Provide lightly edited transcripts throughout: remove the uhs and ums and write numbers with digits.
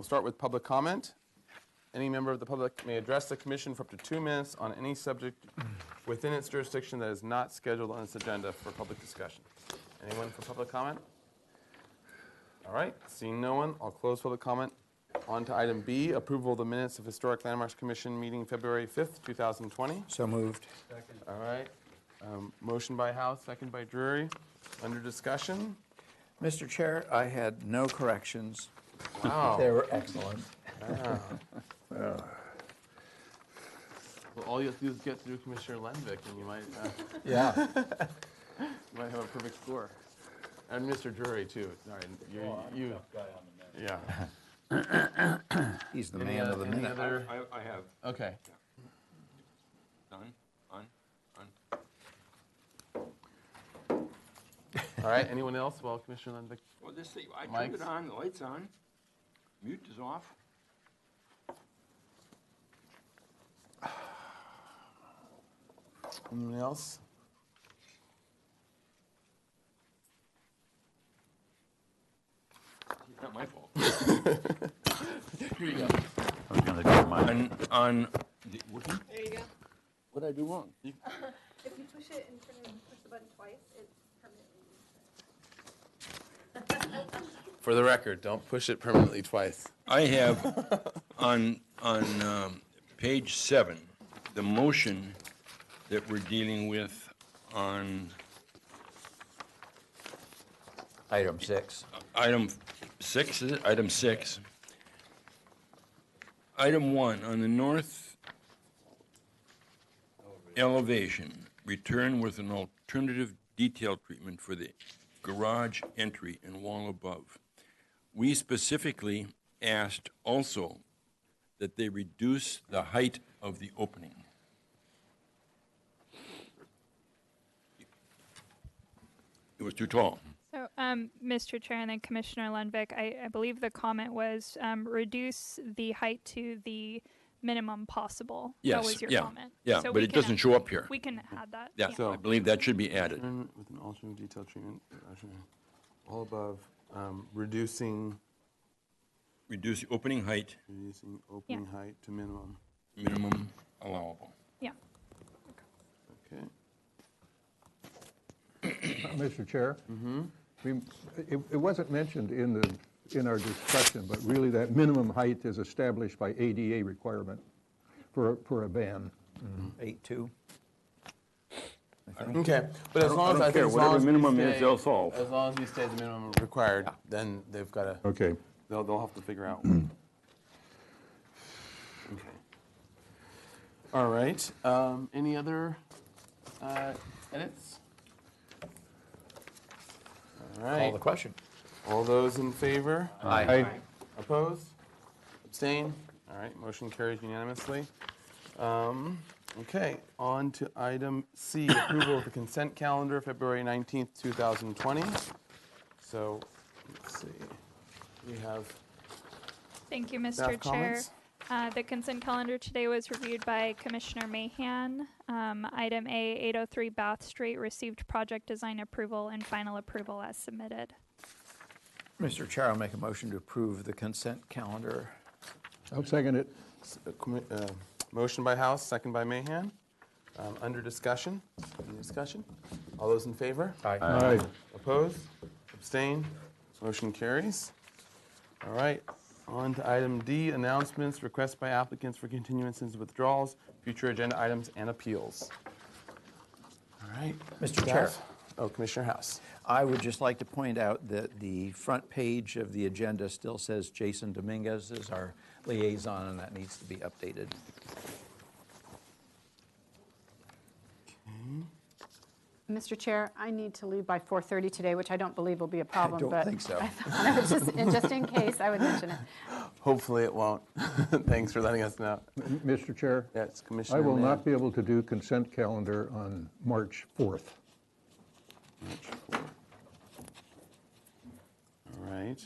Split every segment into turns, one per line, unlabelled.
We'll start with public comment. Any member of the public may address the commission for up to 2 minutes on any subject within its jurisdiction that is not scheduled on its agenda for public discussion. Anyone for public comment? All right, seeing no one, I'll close public comment. On to item B, approval of the minutes of Historic Landmarks Commission meeting February 5th, 2020.
So moved.
Second.
All right, motion by House, second by Drury. Under discussion.
Mr. Chair, I had no corrections.
Wow.
They were excellent.
Well, all you have to do is get through Commissioner Lenvik, and you might,
Yeah.
you might have a perfect score. And Mr. Drury, too. Sorry, you. Yeah.
He's the man of the
Any
minute.
other?
I have.
Okay.
Done? On?
All right. Anyone else? Well, Commissioner Lenvik.
Well, this thing, I
Mike's?
turned it on, the light's on, mute is off.
Anyone else?
It's not my fault.
Here you go.
I was going to do mine.
On the, working?
There you go.
What did I do wrong?
If you push it and push the button twice, it's permanently.
For the record, don't push it permanently twice.
I have on page 7, the motion that we're dealing with on
Item 6.
item 6, is it? Item 6. Item 1, on the north elevation, return with an alternative detail treatment for the garage entry and wall above. We specifically asked also that they reduce the height of the opening. It was too tall.
So, Mr. Chair and then Commissioner Lenvik, I believe the comment was reduce the height to the minimum possible.
Yes,
That was your
yeah,
comment.
yeah,
So
but
we
it
can
doesn't show up here.
We can add that.
Yeah,
So-
I believe that should be added.
Return with an alternative detail treatment. All above, reducing
Reduce the opening height,
opening height to minimum.
minimum allowable.
Yeah.
Okay.
Mr. Chair? It wasn't mentioned in our discussion, but really that minimum height is established by ADA requirement for a van.
8.2.
Okay, but as long as I think as long
Whatever
as we
minimum is,
stay-
they'll solve.
As long as we stay the minimum required, then they've got to.
Okay.
They'll have to figure out. Okay. All right. Any other edits? All right.
Call the question.
All those in favor?
Aye.
Opposed? Abstain? All right, motion carries unanimously. Okay, on to item C, approval of the consent calendar, February 19th, 2020. So, let's see. We have
Thank you, Mr.
staff
Chair.
comments.
The consent calendar today was reviewed by Commissioner Mahan. Item A, 803 Bath Street, received project design approval and final approval as submitted.
Mr. Chair, I'll make a motion to approve the consent calendar.
I'll second it.
Motion by House, second by Mahan. Under discussion. Any discussion? All those in favor?
Aye.
Opposed? Abstain? Motion carries. All right, on to item D, announcements, requests by applicants for continuances, withdrawals, future agenda items, and appeals. All right.
Mr.
Staff?
Chair.
Oh, Commissioner House.
I would just like to point out that the front page of the agenda still says Jason Dominguez is our liaison, and that needs to be updated.
Mr. Chair, I need to leave by 4:30 today, which I don't believe will be a problem.
don't
but
think so.
I thought just in case, I would mention it.
Hopefully it won't. Thanks for letting us know.
Mr. Chair?
Yes, Commissioner
I will
Mann.
not be able to do consent calendar on March 4th.
All right.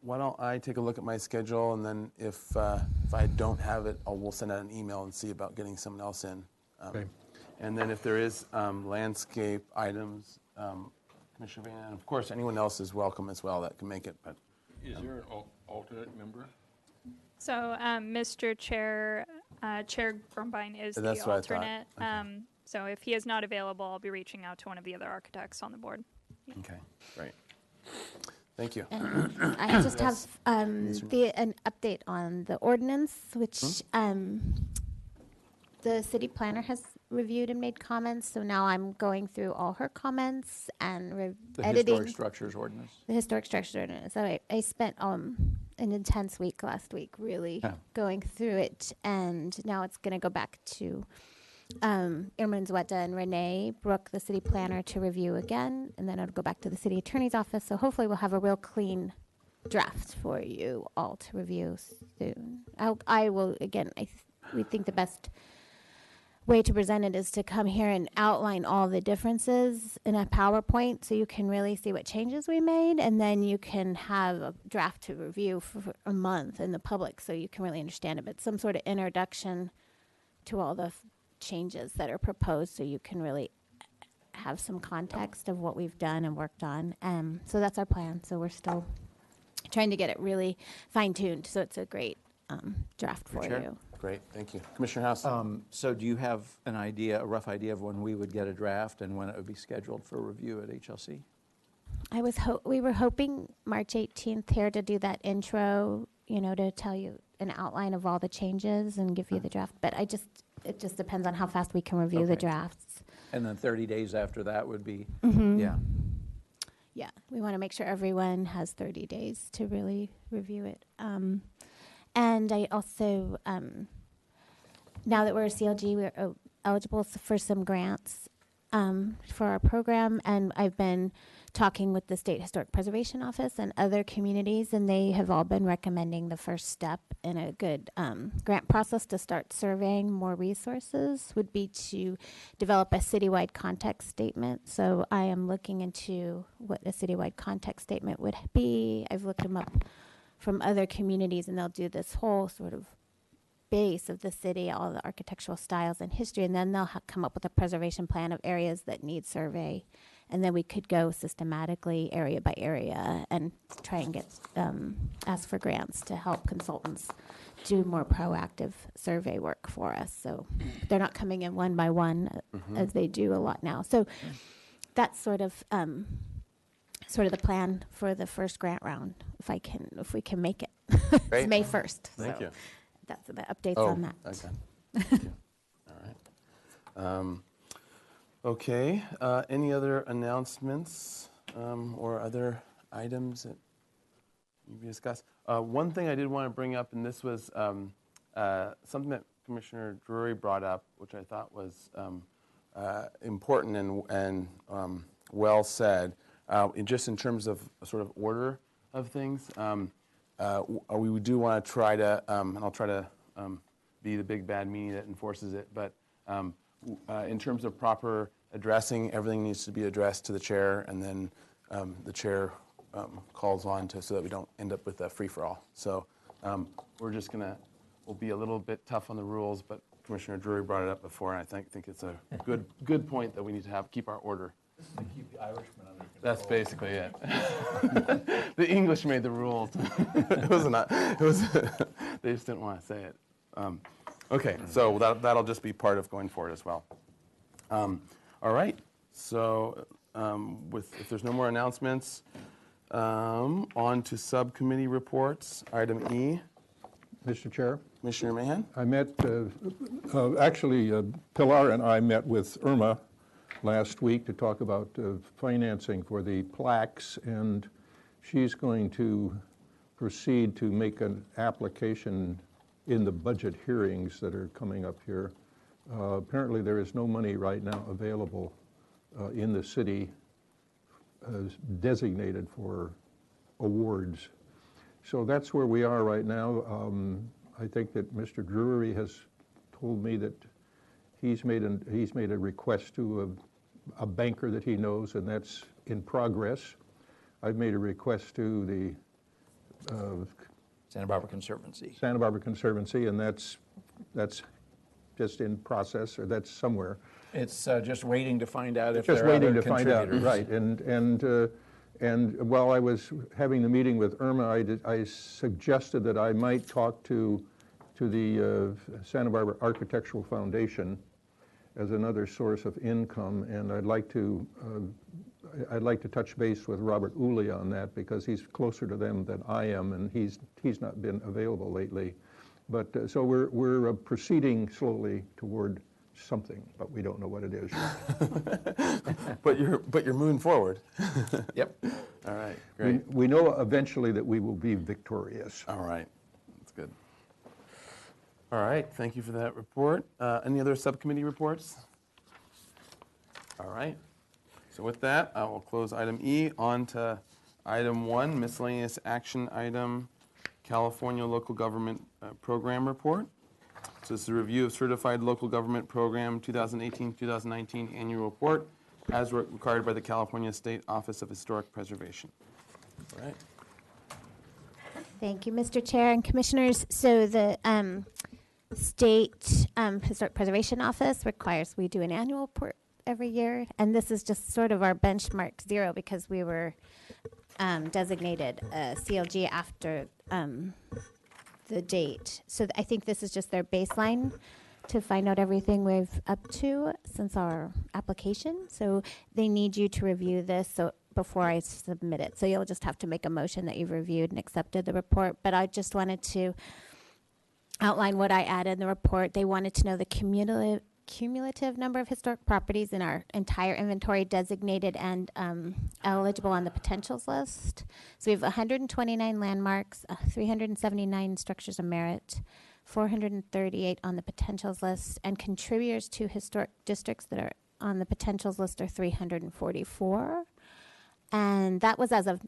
Why don't I take a look at my schedule, and then if I don't have it, we'll send out an email and see about getting someone else in.
Okay.
And then if there is landscape items, Commissioner Van, and of course, anyone else is welcome as well that can make it, but.
Is there an alternate member?
So, Mr. Chair, Chair Grumbine is the
That's what I thought.
alternate.
Okay.
So if he is not available, I'll be reaching out to one of the other architects on the board.
Okay, great. Thank you.
I just have an update on the ordinance, which the city planner has reviewed and made comments. So now I'm going through all her comments and
The
editing
Historic Structures Ordinance.
the historic structure ordinance. So I spent an intense week last week really going through it, and now it's going to go back to Irma Nzweta and Renee Brooke, the city planner, to review again, and then it'll go back to the city attorney's office. So hopefully we'll have a real clean draft for you all to review soon. I will, again, we think the best way to present it is to come here and outline all the differences in a PowerPoint so you can really see what changes we made, and then you can have a draft to review for a month in the public so you can really understand it. But some sort of introduction to all the changes that are proposed so you can really have some context of what we've done and worked on. So that's our plan. So we're still trying to get it really fine-tuned so it's a great draft for
Chair?
you.
Great, thank you. Commissioner House?
So do you have an idea, a rough idea of when we would get a draft and when it would be scheduled for review at HLC?
We were hoping March 18th here to do that intro, to tell you an outline of all the changes and give you the draft. But it just depends on how fast we can review the
Okay.
drafts.
And then 30 days after that would be,
Yeah, we want to make sure everyone has 30 days to really review it. And I also, now that we're a CLG, we're eligible for some grants for our program. And I've been talking with the State Historic Preservation Office and other communities, and they have all been recommending the first step in a good grant process to start surveying more resources would be to develop a citywide context statement. So I am looking into what a citywide context statement would be. I've looked them up from other communities, and they'll do this whole sort of base of the city, all the architectural styles and history, and then they'll come up with a preservation plan of areas that need survey. And then we could go systematically area by area and try and get ask for grants to help consultants do more proactive survey work for us. So they're not coming in one by one as they do a lot now. So that's sort of the plan for the first grant round, if we can make it.
Great.
It's May 1st.
Thank
so
you.
That's the updates on that.
Okay. Thank you. All right. Okay, any other announcements or other items that you discussed? One thing I did want to bring up, and this was something that Commissioner Drury brought up, which I thought was important and well said, just in terms of sort of order of things. We do want to try to, and I'll try to be the big bad meanie that enforces it, but in terms of proper addressing, everything needs to be addressed to the chair, and then the chair calls on so that we don't end up with a free-for-all. So we'll be a little bit tough on the rules, but Commissioner Drury brought it up before, and I think it's a good point that we need to keep our order.
This is to keep the Irishmen under control.
That's basically it. The English made the rules. It was not. It was. They just didn't want to say it. Okay, so that'll just be part of going forward as well. All right. So, if there's no more announcements, on to subcommittee reports. Item E.
Mr. Chair,
Commissioner Mahan.
I met, Pilar and I met with Irma last week to talk about financing for the plaques, and she's going to proceed to make an application in the budget hearings that are coming up here. Apparently there is no money right now available in the city designated for awards. So that's where we are right now. I think that Mr. Drury has told me that he's made a request to a banker that he knows, and that's in progress. I've made a request to the
Santa Barbara Conservancy.
Santa Barbara Conservancy, and that's just in process, or that's somewhere.
It's just waiting to find out if
Just
there are
waiting
other
to find out,
contributors.
right. And while I was having the meeting with Irma, I suggested that I might talk to the Santa Barbara Architectural Foundation as another source of income, and I'd like to touch base with Robert Uli on that, because he's closer to them than I am, and he's not been available lately. But so we're proceeding slowly toward something, but we don't know what it is yet.
But you're moving forward.
Yep.
All right, great.
We know eventually that we will be victorious.
All right, that's good. All right, thank you for that report. Any other subcommittee reports? All right. So with that, I will close item E. On to item 1, miscellaneous action item, California Local Government Program Report. So this is a review of Certified Local Government Program 2018-2019 Annual Report as required by the California State Office of Historic Preservation. All right.
Thank you, Mr. Chair and Commissioners. So the State Historic Preservation Office requires we do an annual report every year, and this is just sort of our benchmark 0 because we were designated a CLG after the date. So I think this is just their baseline to find out everything we've up to since our application. So they need you to review this before I submit it. So you'll just have to make a motion that you've reviewed and accepted the report. But I just wanted to outline what I added in the report. They wanted to know the cumulative number of historic properties in our entire inventory designated and eligible on the potentials list. So we have 129 landmarks, 379 structures of merit, 438 on the potentials list, and contributors to historic districts that are on the potentials list are 344. And that was as of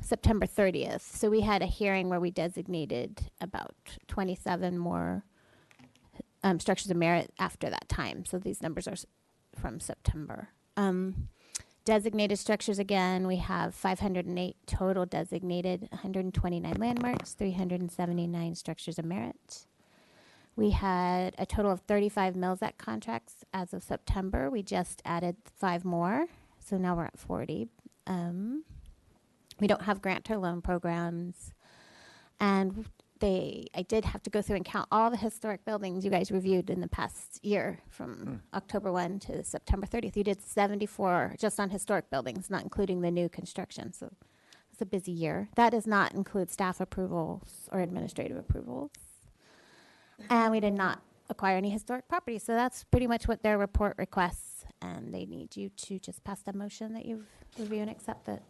September 30th. So we had a hearing where we designated about 27 more structures of merit after that time. So these numbers are from September. Designated structures, again, we have 508 total designated, 129 landmarks, 379 structures of merit. We had a total of 35 Mills Act contracts as of September. We just added 5 more, so now we're at 40. We don't have grant or loan programs. And I did have to go through and count all the historic buildings you guys reviewed in the past year from October 1 to September 30th. You did 74 just on historic buildings, not including the new construction. So it's a busy year. That does not include staff approvals or administrative approvals. And we did not acquire any historic properties. So that's pretty much what their report requests. And they need you to just pass the motion that you've reviewed and accept it.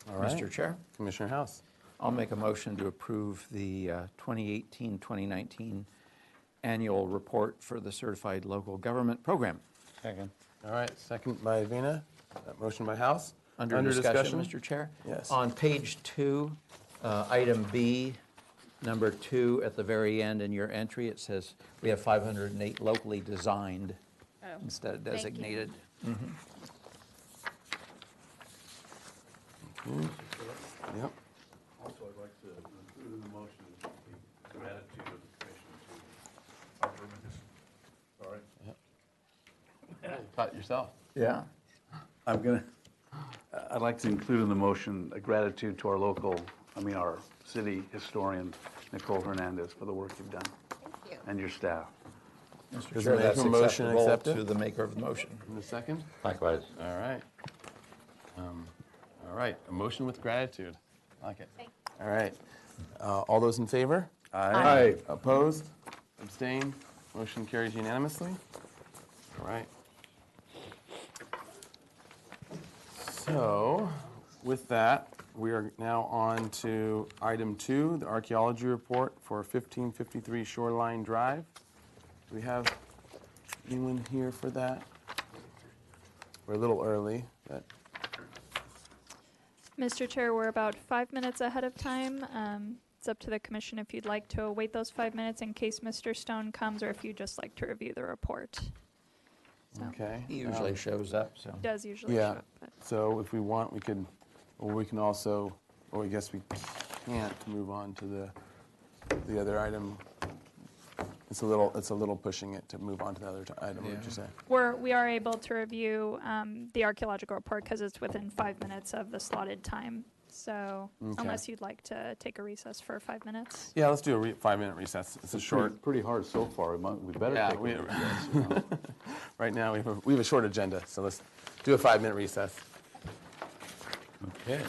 All right.
Mr. Chair,
Commissioner House.
I'll make a motion to approve the 2018-2019 annual report for the Certified Local Government Program.
Second. All right, second by Vina. Motion by House.
Under discussion, Mr. Chair?
Yes.
On page 2, item B, number 2, at the very end in your entry, it says we have 508 locally designed instead of designated.
Yep.
Also, I'd like to include in the motion the gratitude of the commission to our permit. Sorry.
Taught yourself.
Yeah.
I'd like to include in the motion a gratitude to our city historian, Nicole Hernandez, for the work you've done.
Thank you.
And your staff.
Mr.
Does
Chair,
the
that's
maker motion
acceptable
accept it?
to the maker of the motion.
In a second.
Likewise.
All right. All right, a motion with gratitude. I like it. All right. All those in favor?
Aye.
Opposed? Abstained? Motion carries unanimously. All right. So, with that, we are now on to item 2, the Archaeology report for 1553 Shoreline Drive. Do we have anyone here for that? We're a little early, but
Mr. Chair, we're about 5 minutes ahead of time. It's up to the commission if you'd like to wait those 5 minutes in case Mr. Stone comes, or if you'd just like to review the report. So
okay.
He usually shows up, so.
He does usually
Yeah.
show up. But
So if we want, we could, or we can also, or I guess we can't move on to the other item It's a little pushing it to move on to the other item, what would you say?
We are able to review the archaeological report because it's within 5 minutes of the slotted time. So
Okay.
unless you'd like to take a recess for 5 minutes.
Yeah, let's do a 5-minute recess. It's a short.
Pretty hard so far. We better
Yeah,
take a recess.
Right now, we have a short agenda, so let's do a 5-minute recess.
Okay.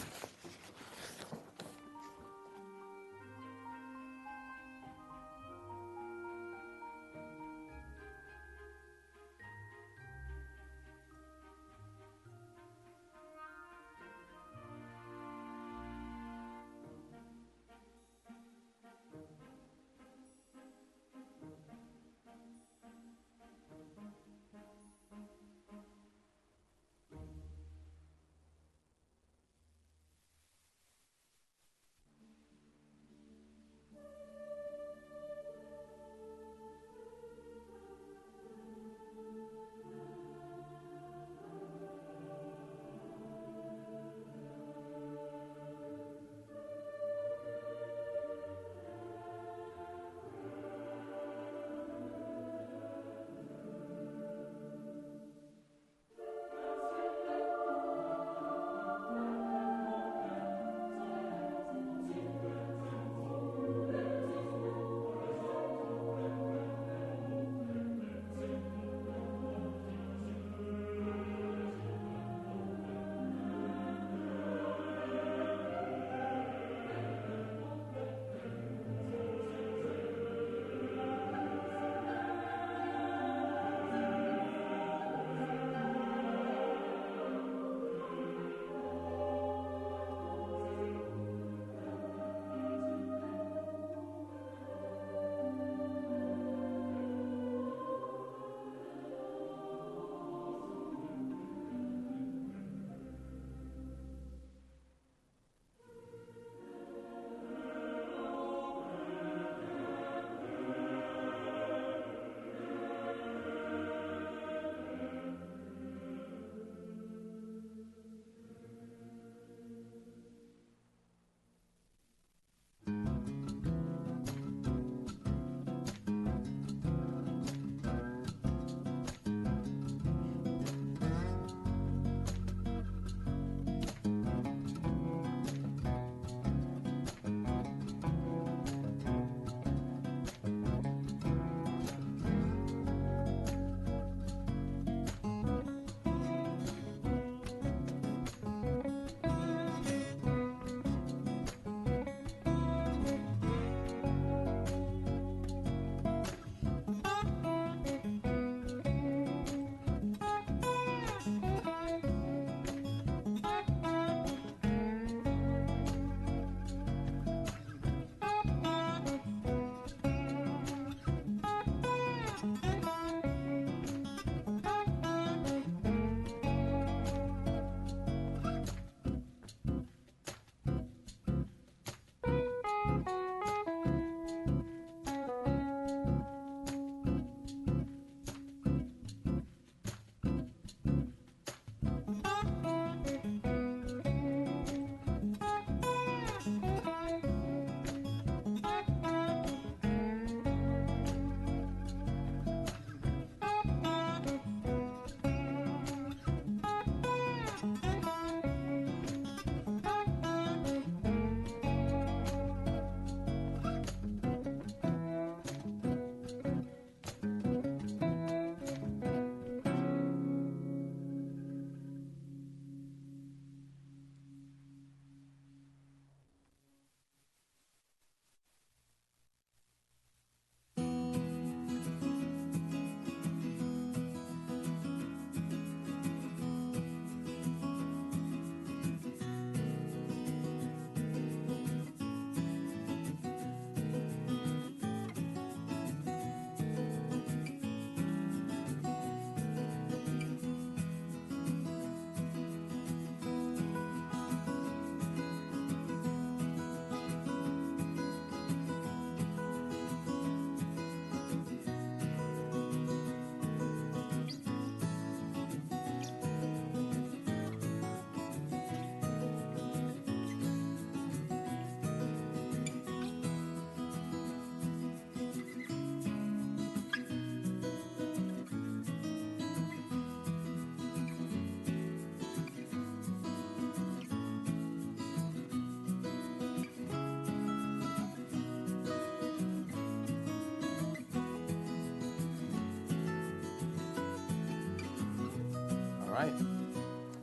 All right.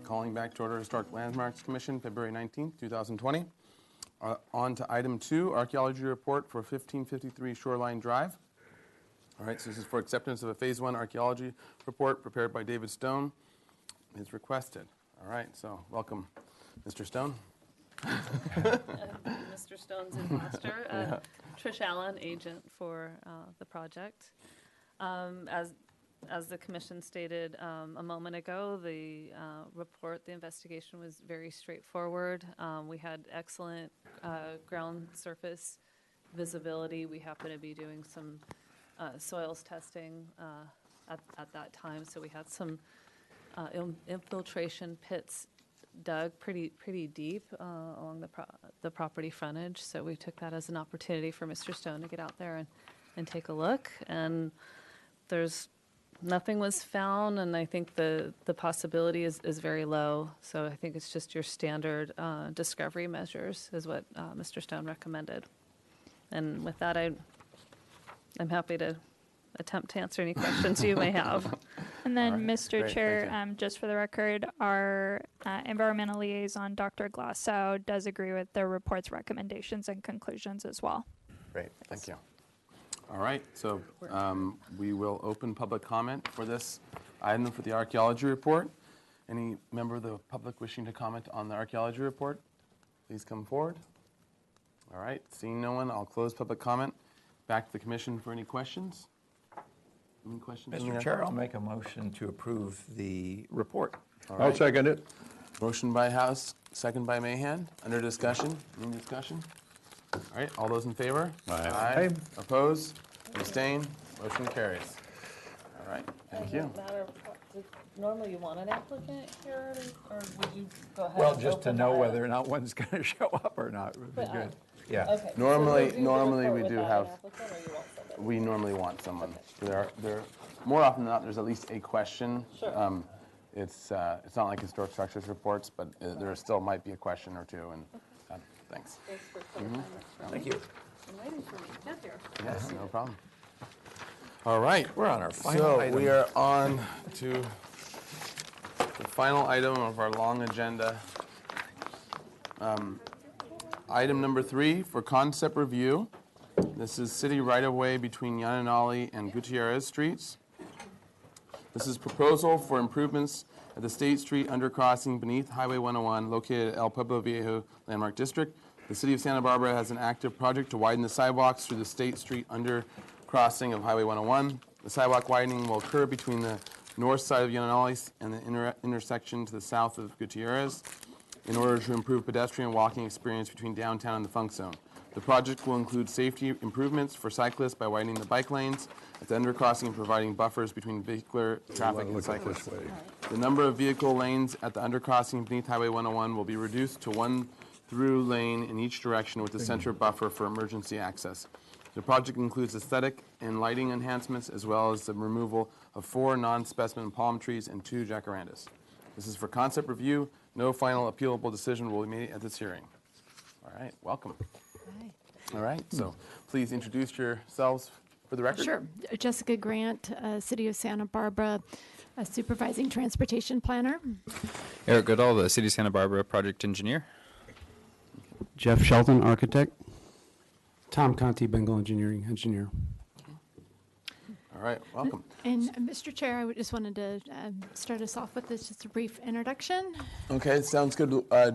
Calling back to order Historic Landmarks Commission, February 19th, 2020. On to item 2, Archaeology Report for 1553 Shoreline Drive. All right, so this is for acceptance of a Phase 1 Archaeology Report prepared by David Stone. Is requested. All right, so welcome, Mr. Stone.
Mr. Stone's imposter. Trish Allen, agent for the project. As the commission stated a moment ago, the report, the investigation was very straightforward. We had excellent ground surface visibility. We happen to be doing some soils testing at that time, so we had some infiltration pits dug pretty deep along the property frontage. So we took that as an opportunity for Mr. Stone to get out there and take a look. And nothing was found, and I think the possibility is very low. So I think it's just your standard discovery measures is what Mr. Stone recommended. And with that, I'm happy to attempt to answer any questions you may have.
And then,
All right.
Mr.
Great,
Chair,
thank
just for the record, our environmental liaison, Dr. Glassow, does agree with the report's recommendations and conclusions as well.
Great, thank you. All right, so we will open public comment for this item for the Archaeology Report. Any member of the public wishing to comment on the Archaeology Report, please come forward. All right, seeing no one, I'll close public comment. Back to the commission for any questions. Any questions?
Mr. Chair, I'll make a motion to approve the report.
All
I'll
right.
second it.
Motion by House, second by Mahan. Under discussion. Any discussion? All right, all those in favor?
Aye.
Opposed? Abstain? Motion carries. All right, thank you.
Normally you want an applicant here, or would you go ahead?
Well,
and
just to
open
know
the-
whether or not one's going to show up or not would be
But,
good. Yeah.
Okay. so
Normally-
review the
normally
report
we do
without
have-
an applicant, or you want somebody?
We normally want someone. There, more often than not, there's at least a question.
Sure.
It's not like historic structures reports, but there still might be a question or two. And thanks.
Thanks for clarifying that for
Thank
me.
you.
I'm waiting for me to get here.
Yes, no problem. All right.
We're on our final
So
item.
we are on to the final item of our long agenda. Item number 3 for concept review. This is city right-of-way between YANONALI and GUTIERREZ streets. This is proposal for improvements at the State Street undercrossing beneath Highway 101 located at El Pueblo Viejo Landmark District. The City of Santa Barbara has an active project to widen the sidewalks through the State Street undercrossing of Highway 101. The sidewalk widening will occur between the north side of YANONALI and the intersection to the south of GUTIERREZ in order to improve pedestrian walking experience between downtown and the Funk Zone. The project will include safety improvements for cyclists by widening the bike lanes at the undercrossing and providing buffers between vehicular traffic and
Look at this
cyclists.
way.
The number of vehicle lanes at the undercrossing beneath Highway 101 will be reduced to one through lane in each direction with a center buffer for emergency access. The project includes aesthetic and lighting enhancements as well as the removal of 4 non-specimen palm trees and 2 jacarandas. This is for concept review. No final appealable decision will be made at this hearing. All right, welcome. All right, so please introduce yourselves for the record.
Sure. Jessica Grant, City of Santa Barbara, Supervising Transportation Planner.
Eric Goodall, the City of Santa Barbara Project Engineer.
Jeff Shelton, Architect. Tom Conti, Bengal Engineering Engineer.
All right, welcome.
And Mr. Chair, I just wanted to start us off with this, just a brief introduction.
Okay, sounds good.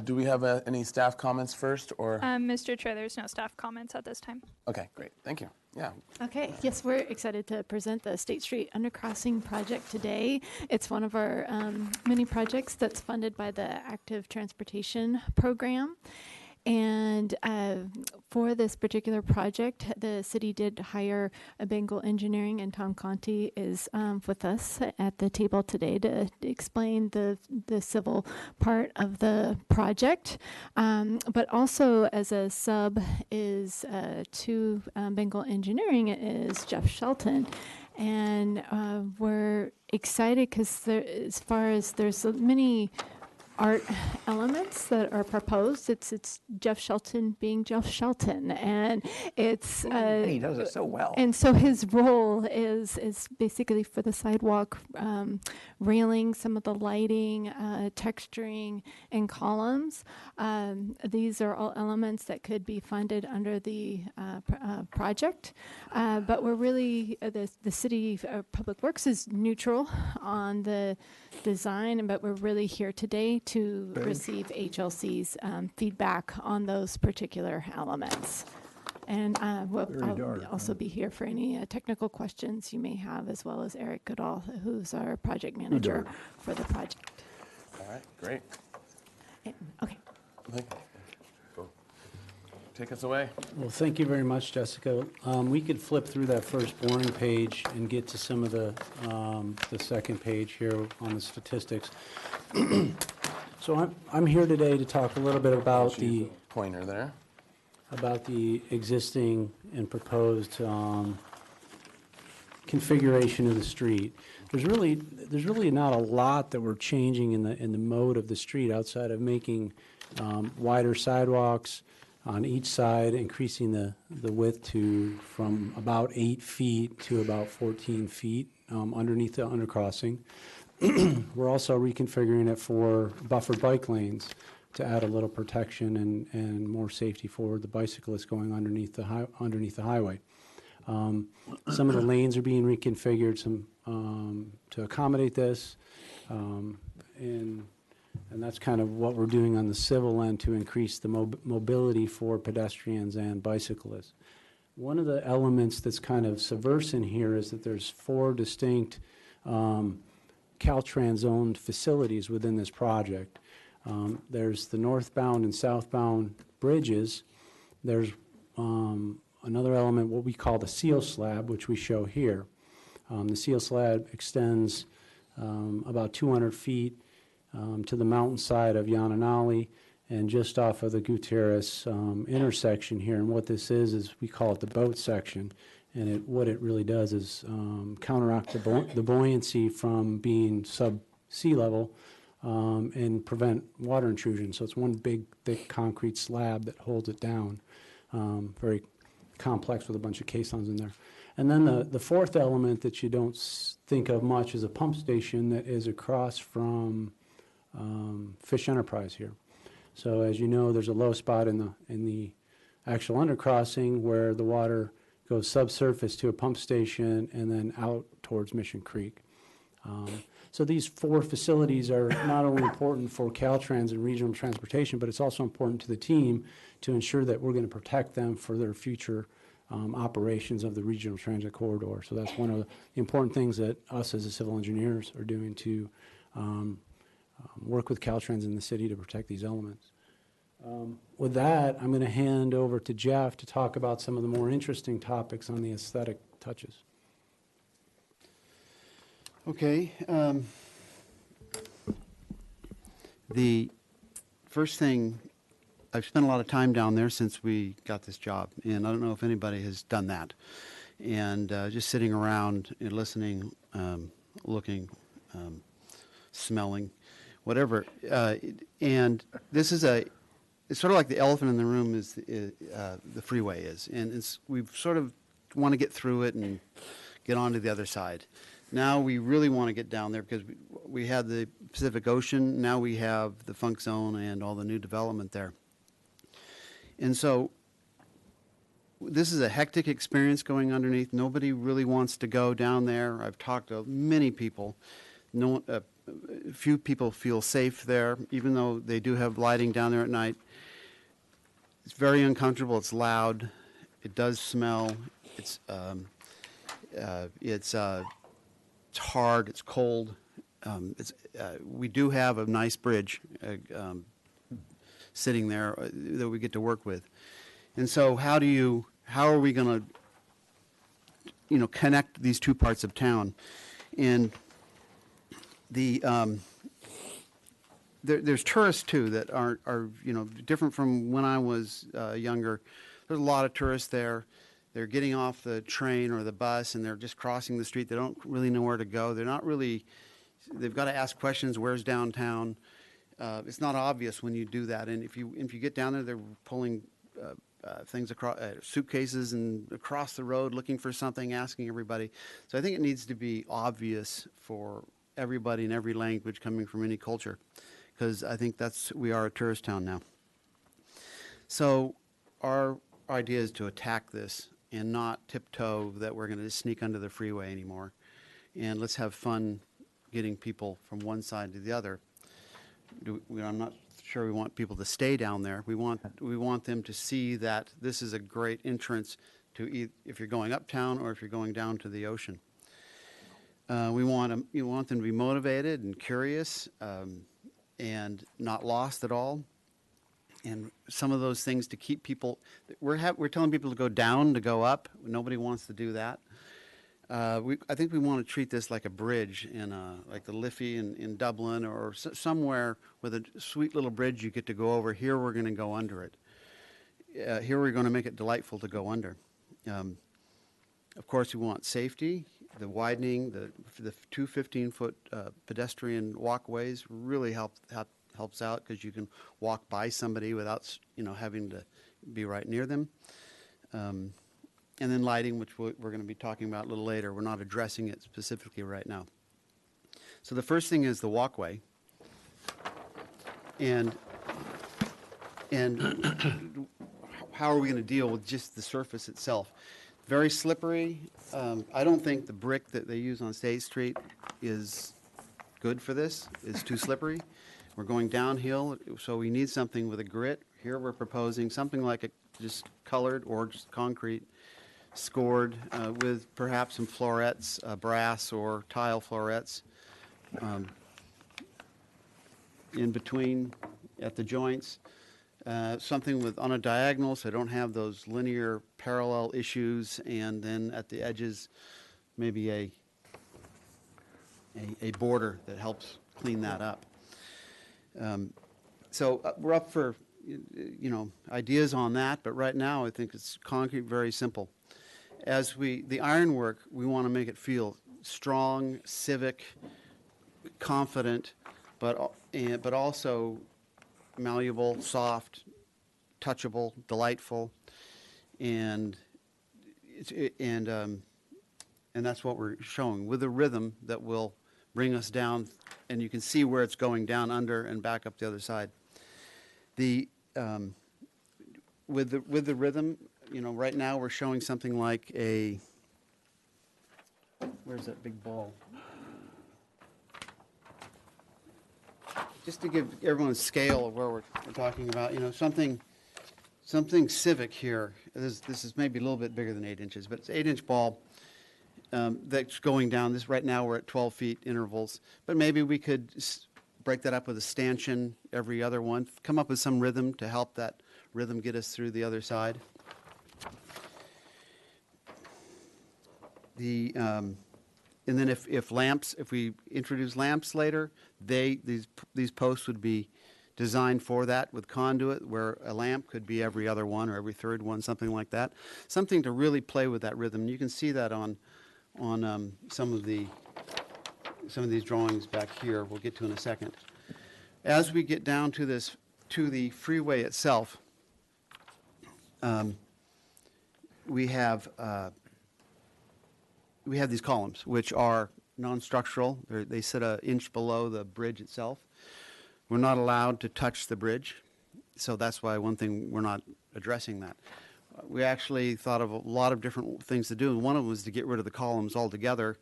Do we have any staff comments first, or?
Mr. Chair, there's no staff comments at this time.
Okay, great, thank you. Yeah,
Okay, yes, we're excited to present the State Street Undercrossing project today. It's one of our many projects that's funded by the Active Transportation Program. And for this particular project, the city did hire a Bengal Engineering, and Tom Conti is with us at the table today to explain the civil part of the project. But also as a sub is to Bengal Engineering is Jeff Shelton. And we're excited because as far as there's many art elements that are proposed. It's Jeff Shelton being Jeff Shelton, and it's
And he does it so well.
and so his role is basically for the sidewalk railing, some of the lighting, texturing, and columns. These are all elements that could be funded under the project, but we're really the city Public Works is neutral on the design, but we're really here today to receive HLC's feedback on those particular elements. And I'll also be here for any technical questions you may have, as well as Eric Goodall, who's our project manager for the project.
All right, great.
Okay.
Go. Take us away.
Well, thank you very much, Jessica. We could flip through that first boring page and get to some of the second page here on the statistics. So I'm here today to talk a little bit about the
pointer there.
About the existing and proposed configuration of the street. There's really not a lot that we're changing in the mode of the street outside of making wider sidewalks on each side, increasing the width from about 8 feet to about 14 feet underneath the undercrossing. We're also reconfiguring it for buffered bike lanes to add a little protection and more safety for the bicyclists going underneath the highway. Some of the lanes are being reconfigured to accommodate this, and that's kind of what we're doing on the civil end to increase the mobility for pedestrians and bicyclists. One of the elements that's kind of subversive in here is that there's 4 distinct Caltrans-owned facilities within this project. There's the northbound and southbound bridges. There's another element, what we call the seal slab, which we show here. The seal slab extends about 200 feet to the mountainside of YANONALI and just off of the Gutierrez intersection here. And what this is we call it the boat section. And what it really does is counteract the buoyancy from being sub-sea level and prevent water intrusion. So it's one big, thick concrete slab that holds it down. Very complex with a bunch of caissons in there. And then the fourth element that you don't think of much is a pump station that is across from Fish Enterprise here. So as you know, there's a low spot in the actual undercrossing where the water goes subsurface to a pump station and then out towards Mission Creek. So these 4 facilities are not only important for Caltrans and regional transportation, but it's also important to the team to ensure that we're going to protect them for their future operations of the regional transit corridor. So that's one of the important things that us as the civil engineers are doing to work with Caltrans in the city to protect these elements. With that, I'm going to hand over to Jeff to talk about some of the more interesting topics on the aesthetic touches.
Okay. The first thing, I've spent a lot of time down there since we got this job, and I don't know if anybody has done that. And just sitting around and listening, looking, smelling, whatever. And this is it's sort of like the elephant in the room is the freeway is. And we've sort of want to get through it and get on to the other side. Now we really want to get down there because we had the Pacific Ocean. Now we have the Funk Zone and all the new development there. And so this is a hectic experience going underneath. Nobody really wants to go down there. I've talked to many people. Few people feel safe there, even though they do have lighting down there at night. It's very uncomfortable. It's loud. It does smell. It's hard. It's cold. We do have a nice bridge sitting there that we get to work with, and so how are we going to, connect these 2 parts of town? And there's tourists too that are different from when I was younger. There's a lot of tourists there. They're getting off the train or the bus and they're just crossing the street. They don't really know where to go. They've got to ask questions, where's downtown? It's not obvious when you do that, and if you get down there, they're pulling things across suitcases and across the road looking for something, asking everybody. So I think it needs to be obvious for everybody in every language coming from any culture, because I think we are a tourist town now. So our idea is to attack this and not tiptoe that we're going to sneak under the freeway anymore, and let's have fun getting people from one side to the other. I'm not sure we want people to stay down there. We want them to see that this is a great entrance to if you're going uptown or if you're going down to the ocean. You want them to be motivated and curious and not lost at all. And some of those things to keep people. We're telling people to go down, to go up. Nobody wants to do that. I think we want to treat this like a bridge like the Liffey in Dublin, or somewhere with a sweet little bridge you get to go over. Here we're going to go under it. Here we're going to make it delightful to go under. Of course, we want safety. The widening, the two 15-foot pedestrian walkways really helps out, because you can walk by somebody without having to be right near them. And then lighting, which we're going to be talking about a little later. We're not addressing it specifically right now. So the first thing is the walkway. And how are we going to deal with just the surface itself? Very slippery. I don't think the brick that they use on State Street is good for this. It's too slippery. We're going downhill, so we need something with a grit. Here we're proposing something like just colored or just concrete, scored with perhaps some florets, brass or tile florets in between at the joints. Something on a diagonal, so I don't have those linear parallel issues, and then at the edges maybe a border that helps clean that up. So we're up for ideas on that, but right now I think it's concrete, very simple. The ironwork, we want to make it feel strong, civic, confident, but also malleable, soft, touchable, delightful, and that's what we're showing, with a rhythm that will bring us down, and you can see where it's going down under and back up the other side. With the rhythm, right now we're showing something like where's that big ball? Just to give everyone a scale of where we're talking about, something civic here. This is maybe a little bit bigger than 8 inches, but it's an 8-inch ball that's going down. Right now we're at 12 feet intervals, but maybe we could break that up with a stanchion every other one, come up with some rhythm to help that rhythm get us through the other side. And then if we introduce lamps later, these posts would be designed for that with conduit, where a lamp could be every other one or every third one, something like that. Something to really play with that rhythm. You can see that on some of these drawings back here. We'll get to in a second. As we get down to the freeway itself, we have these columns, which are non-structural. They sit an inch below the bridge itself. We're not allowed to touch the bridge, so that's why one thing we're not addressing that. We actually thought of a lot of different things to do, and one of them was to get rid of the columns altogether,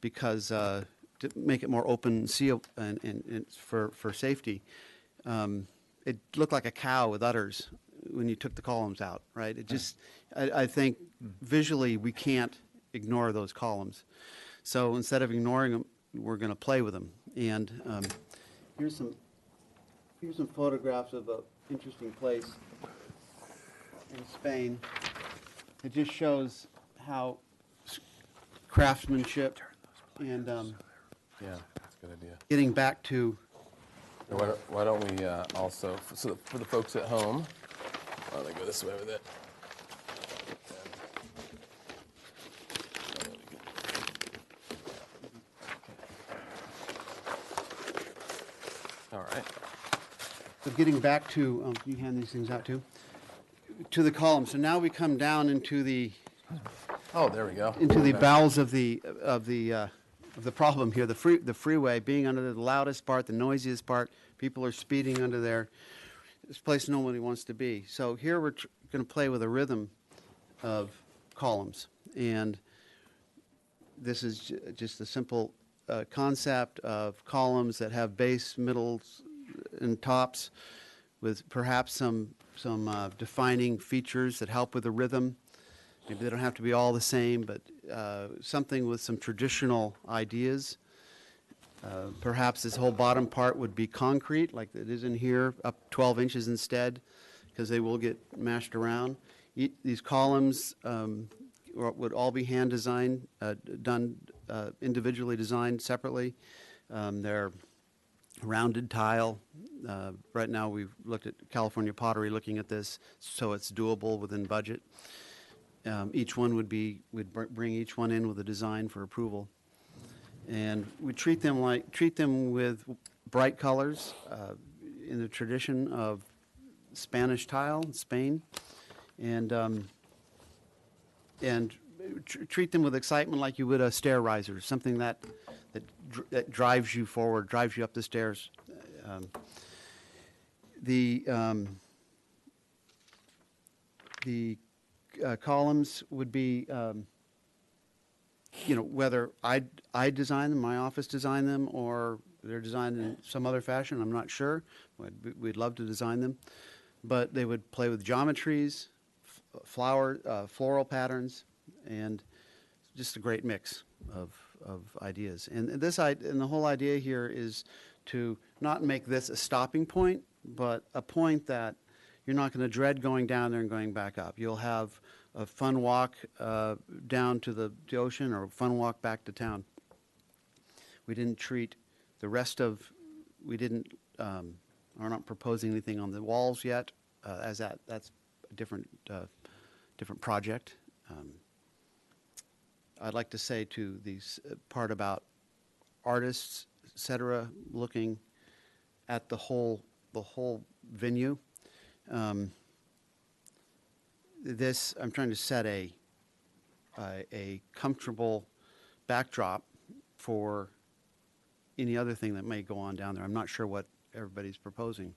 because to make it more open seal and for safety. It looked like a cow with udders when you took the columns out, right? It just, I think visually we can't ignore those columns. So instead of ignoring them, we're going to play with them. And here's some photographs of an interesting place in Spain. It just shows how craftsmanship and
Yeah, that's a good idea.
getting back to
Why don't we also, for the folks at home, why don't they go this way with it? All right.
So getting back to, can you hand these things out too? To the column. So now we come down into the
Oh, there we go.
into the bowels of the problem here. The freeway being under the loudest part, the noisiest part. People are speeding under there. This place nobody wants to be. So here we're going to play with a rhythm of columns, and this is just a simple concept of columns that have base, middles, and tops, with perhaps some defining features that help with the rhythm. Maybe they don't have to be all the same, but something with some traditional ideas. Perhaps this whole bottom part would be concrete, like it is in here, up 12 inches instead, because they will get mashed around. These columns would all be hand designed, done individually designed separately. They're rounded tile. Right now we've looked at California Pottery looking at this, so it's doable within budget. Each one we'd bring each one in with a design for approval. And we treat them with bright colors in the tradition of Spanish tile in Spain, and treat them with excitement like you would a stair riser, something that drives you forward, drives you up the stairs. The columns would be, whether I design them, my office design them, or they're designed in some other fashion, I'm not sure. We'd love to design them. But they would play with geometries, floral patterns, and just a great mix of ideas. And the whole idea here is to not make this a stopping point, but a point that you're not going to dread going down there and going back up. You'll have a fun walk down to the ocean, or a fun walk back to town. We didn't treat the rest of, we're not proposing anything on the walls yet, that's a different project. I'd like to say to these part about artists, etc., looking at the whole venue. This, I'm trying to set a comfortable backdrop for any other thing that may go on down there. I'm not sure what everybody's proposing,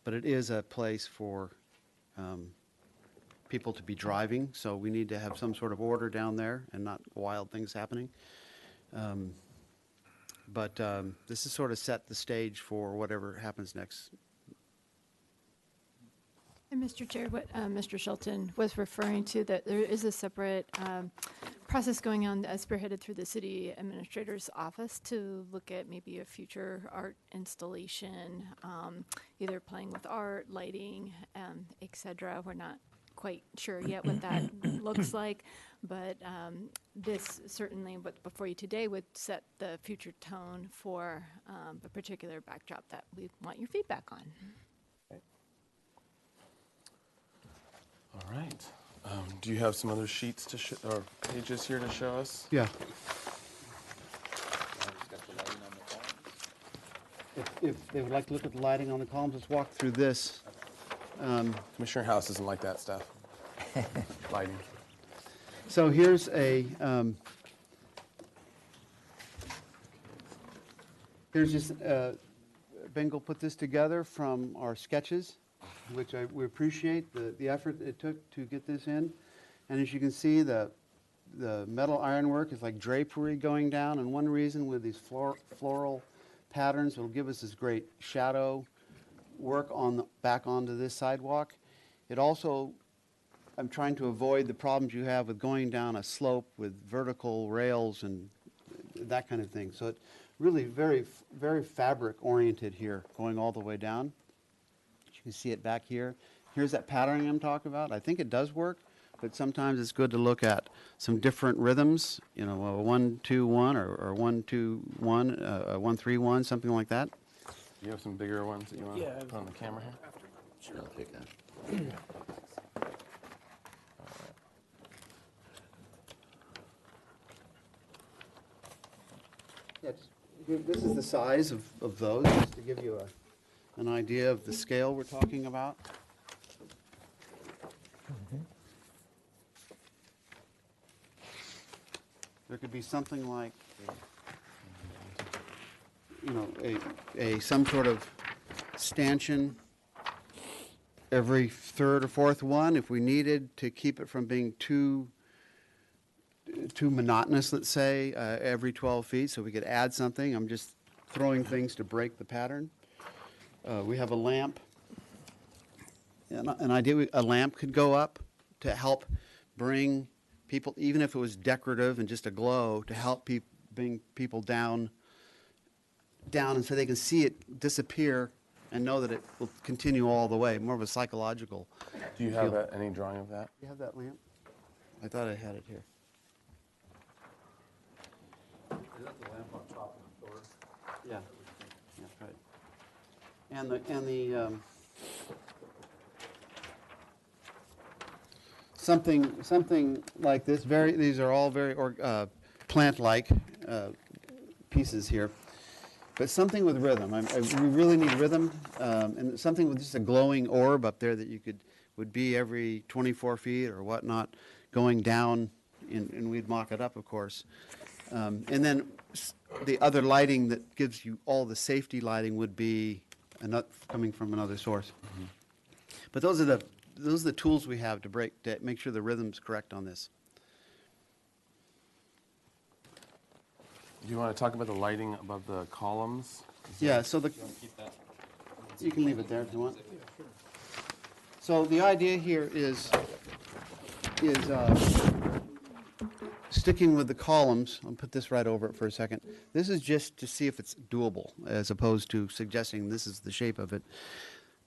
but it is a place for people to be driving, so we need to have some sort of order down there and not wild things happening. But this is sort of set the stage for whatever happens next.
And Mr. Chair, what Mr. Shelton was referring to, that there is a separate process going on spearheaded through the city administrator's office to look at maybe a future art installation, either playing with art, lighting, etc. We're not quite sure yet what that looks like, but this certainly, what's before you today, would set the future tone for a particular backdrop that we want your feedback on.
All right. Do you have some other sheets or pages here to show us?
Yeah. If they would like to look at the lighting on the columns, let's walk through this.
Commissioner House doesn't like that stuff. Lighting.
So here's just Bengal put this together from our sketches, which we appreciate the effort it took to get this in. And as you can see, the metal ironwork is like drapery going down, and one reason with these floral patterns will give us this great shadow work back onto this sidewalk. It also, I'm trying to avoid the problems you have with going down a slope with vertical rails and that kind of thing. So it really very, very fabric oriented here, going all the way down. You can see it back here. Here's that patterning I'm talking about. I think it does work, but sometimes it's good to look at some different rhythms, a 1-2-1 or 1-2-1, 1-3-1, something like that.
You have some bigger ones that you want to put on the camera here?
Sure, I'll take that.
This is the size of those, just to give you an idea of the scale we're talking about. There could be something like, you know, some sort of stanchion every third or fourth one if we needed to keep it from being too monotonous, let's say, every 12 feet, so we could add something. I'm just throwing things to break the pattern. We have a lamp. An idea, a lamp could go up to help bring people, even if it was decorative and just a glow, to help bring people down, and so they can see it disappear and know that it will continue all the way, more of a psychological.
Do you have any drawing of that?
You have that lamp? I thought I had it here.
Is that the lamp on top of the door?
Yeah, that's right. And the something like this. These are all very plant-like pieces here, but something with rhythm. We really need rhythm, and something with just a glowing orb up there that would be every 24 feet or whatnot, going down, and we'd mock it up, of course. And then the other lighting that gives you all the safety lighting would be coming from another source. Mm-hmm. But those are the tools we have to make sure the rhythm's correct on this.
Do you want to talk about the lighting above the columns?
Yeah, so you can leave it there if you want. So the idea here is sticking with the columns. I'll put this right over it for a second. This is just to see if it's doable, as opposed to suggesting this is the shape of it.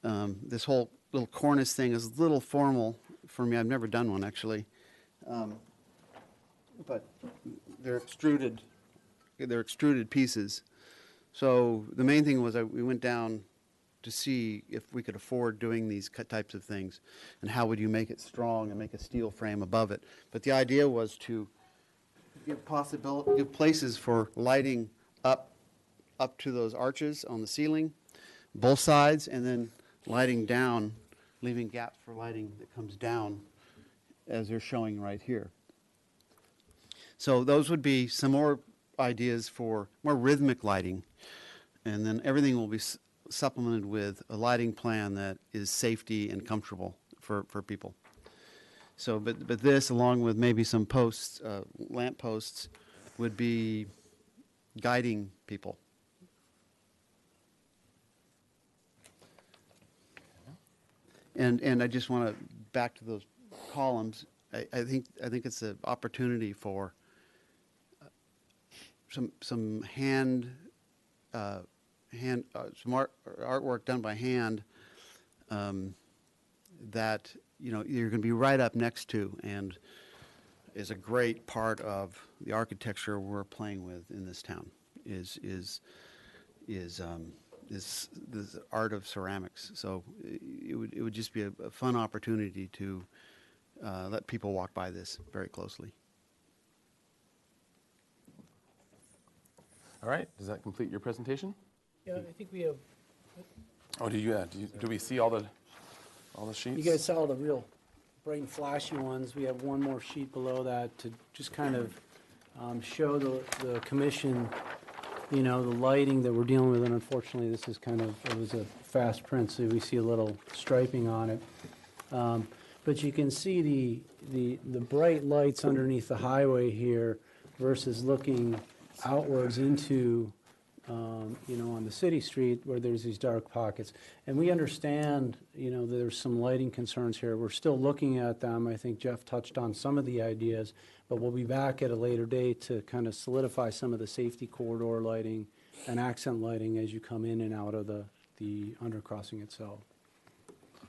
This whole little cornice thing is a little formal for me. I've never done one, actually. But they're extruded pieces. So the main thing was we went down to see if we could afford doing these types of things, and how would you make it strong and make a steel frame above it. But the idea was to give places for lighting up to those arches on the ceiling, both sides, and then lighting down, leaving gaps for lighting that comes down, as they're showing right here. So those would be some more ideas for more rhythmic lighting, and then everything will be supplemented with a lighting plan that is safety and comfortable for people. So, but this, along with maybe some posts, lamp posts, would be guiding people. And I just want to back to those columns. I think it's an opportunity for some artwork done by hand that you're going to be right up next to, and is a great part of the architecture we're playing with in this town. Is this art of ceramics. So it would just be a fun opportunity to let people walk by this very closely.
All right, does that complete your presentation?
Yeah, I think we have.
Oh, do we see all the sheets?
You guys saw the real bright and flashy ones. We have one more sheet below that to just kind of show the commission, the lighting that we're dealing with. And unfortunately, this is it was a fast print, so we see a little striping on it. But you can see the bright lights underneath the highway here versus looking outwards into, on the city street where there's these dark pockets. And we understand, there's some lighting concerns here. We're still looking at them. I think Jeff touched on some of the ideas, but we'll be back at a later date to kind of solidify some of the safety corridor lighting and accent lighting as you come in and out of the undercrossing itself.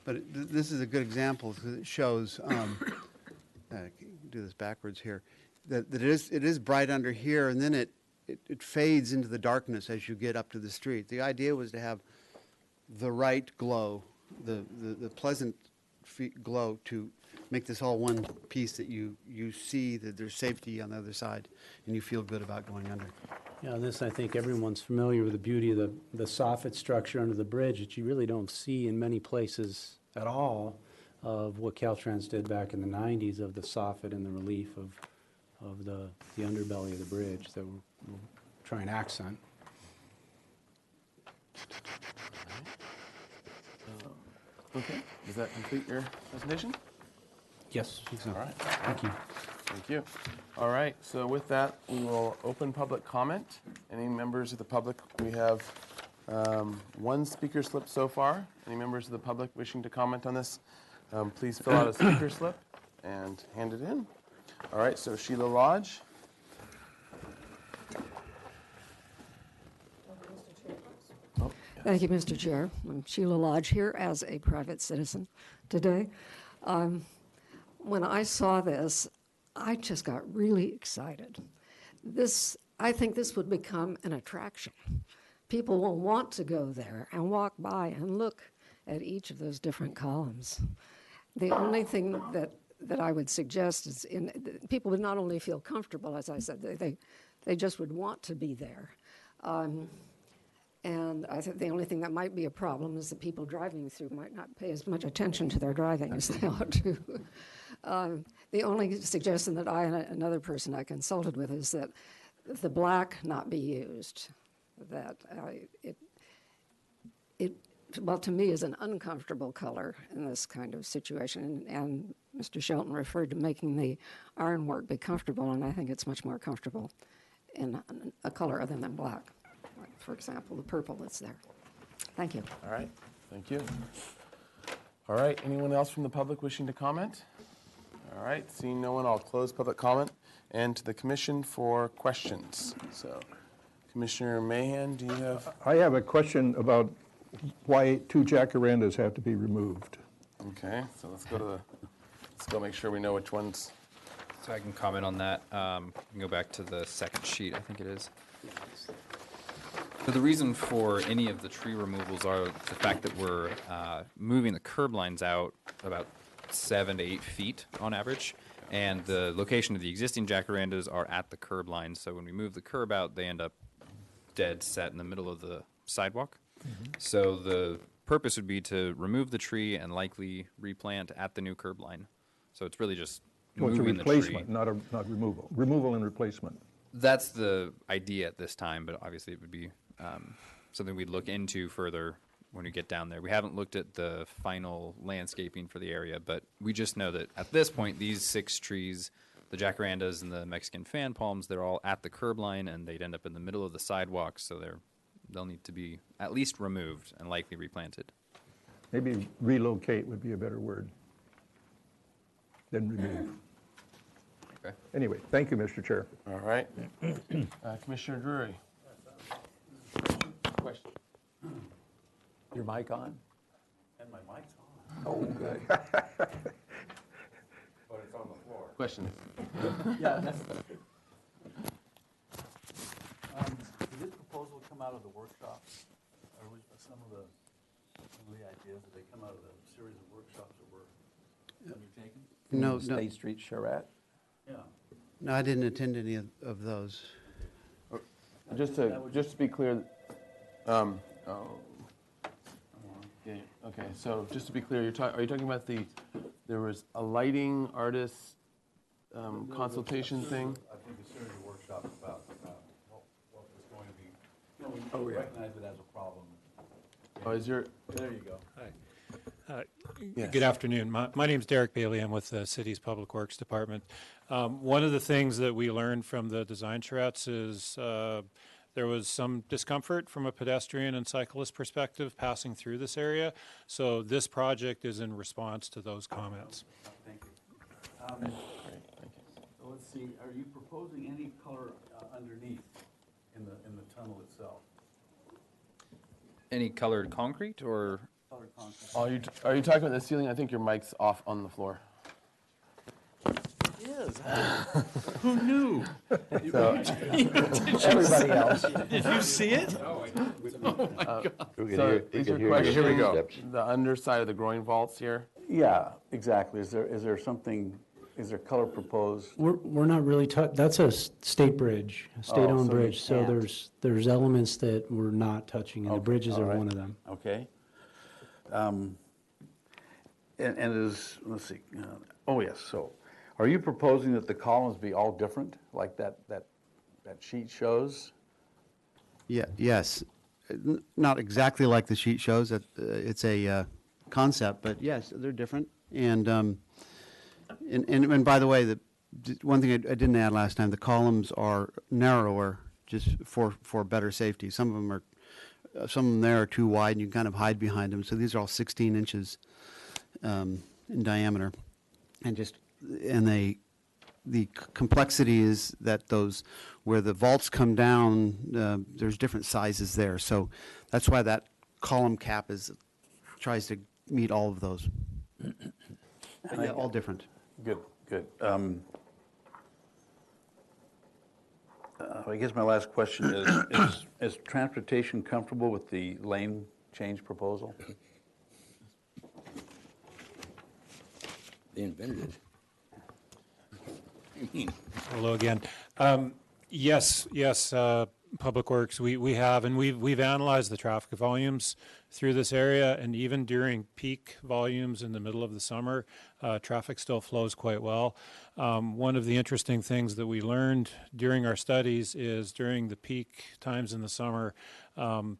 But this is a good example because it shows, do this backwards here, that it is bright under here, and then it fades into the darkness as you get up to the street. The idea was to have the right glow, the pleasant glow to make this all one piece that you see that there's safety on the other side and you feel good about going under.
Yeah, this, I think everyone's familiar with the beauty of the soffit structure under the bridge that you really don't see in many places at all of what Caltrans did back in the 90s of the soffit and the relief of the underbelly of the bridge that we'll try and accent.
Okay, does that complete your presentation?
Yes, exactly.
All right.
Thank you.
Thank you. All right, so with that, we will open public comment. Any members of the public? We have one speaker slip so far. Any members of the public wishing to comment on this? Please fill out a speaker slip and hand it in. All right, so Sheila Lodge.
Thank you, Mr. Chair. I'm Sheila Lodge here as a private citizen today. When I saw this, I just got really excited. I think this would become an attraction. People will want to go there and walk by and look at each of those different columns. The only thing that I would suggest is people would not only feel comfortable, as I said, they just would want to be there. And I think the only thing that might be a problem is that people driving through might not pay as much attention to their driving as they ought to. The only suggestion that I and another person I consulted with is that the black not be used. That well, to me, is an uncomfortable color in this kind of situation. And Mr. Shelton referred to making the ironwork be comfortable, and I think it's much more comfortable in a color other than black. Like, for example, the purple that's there. Thank you.
All right, thank you. All right, anyone else from the public wishing to comment? All right, seeing no one, I'll close public comment and to the commission for questions. So, Commissioner Mahan, do you have?
I have a question about why 2 jacarandas have to be removed.
Okay, so let's go make sure we know which ones.
So I can comment on that. You can go back to the second sheet, I think it is. So the reason for any of the tree removals are the fact that we're moving the curb lines out about 7 to 8 feet on average, and the location of the existing jacarandas are at the curb line. So when we move the curb out, they end up dead set in the middle of the sidewalk. So the purpose would be to remove the tree and likely replant at the new curb line. So it's really just
Well, it's a
moving the tree.
replacement, not removal. Removal and replacement.
That's the idea at this time, but obviously it would be something we'd look into further when we get down there. We haven't looked at the final landscaping for the area, but we just know that at this point, these 6 trees, the jacarandas and the Mexican fan palms, they're all at the curb line, and they'd end up in the middle of the sidewalk, so they'll need to be at least removed and likely replanted.
Maybe relocate would be a better word than remove.
Okay.
Anyway, thank you, Mr. Chair.
All right. Commissioner Drury. Question.
Your mic on?
And my mic's on.
Oh, good.
But it's on the floor.
Questions?
Yeah. Did this proposal come out of the workshop? Or was some of the ideas, did they come out of the series of workshops that were undertaken?
No,
State Street Charrette?
Yeah.
no, I didn't attend any of those.
Just to be clear, okay. So just to be clear, are you talking about there was a lighting artist consultation thing?
I think a series of workshops about what was going to be, we recognize it as a problem.
Oh,
There you go.
Hi.
Yes.
Good afternoon. My name's Derek Bailey. I'm with the city's Public Works Department. One of the things that we learned from the design charrettes is there was some discomfort from a pedestrian and cyclist perspective passing through this area. So this project is in response to those comments.
Thank you. So let's see, are you proposing any color underneath in the tunnel itself?
Any colored concrete or?
Colored concrete.
Are you talking about the ceiling? I think your mic's off on the floor.
Yes. Who knew?
Everybody else.
Did you see it?
So is your question
Here we go.
the underside of the groin vaults here?
Yeah, exactly. Is there something Is there color proposed?
We're not really, that's a state bridge, a state-owned
so you
bridge. So
can't.
there's elements that we're not touching, and the
Okay,
bridges
all
are
right.
one of them.
Okay. And is, let's see, oh yes, so, are you proposing that the columns be all different, like that sheet shows?
Yeah, yes. Not exactly like the sheet shows. It's a concept, but yes, they're different. And by the way, one thing I didn't add last time, the columns are narrower just for better safety. Some of them there are too wide, and you can kind of hide behind them. So these are all 16 inches in diameter, and the complexity is that those where the vaults come down, there's different sizes there. So that's why that column cap tries to meet all of those. But yeah, all different.
Good, good. I guess my last question is transportation comfortable with the lane change proposal?
They invented it.
Hello again. Yes, Public Works, we have, and we've analyzed the traffic volumes through this area, and even during peak volumes in the middle of the summer, traffic still flows quite well. One of the interesting things that we learned during our studies is during the peak times in the summer,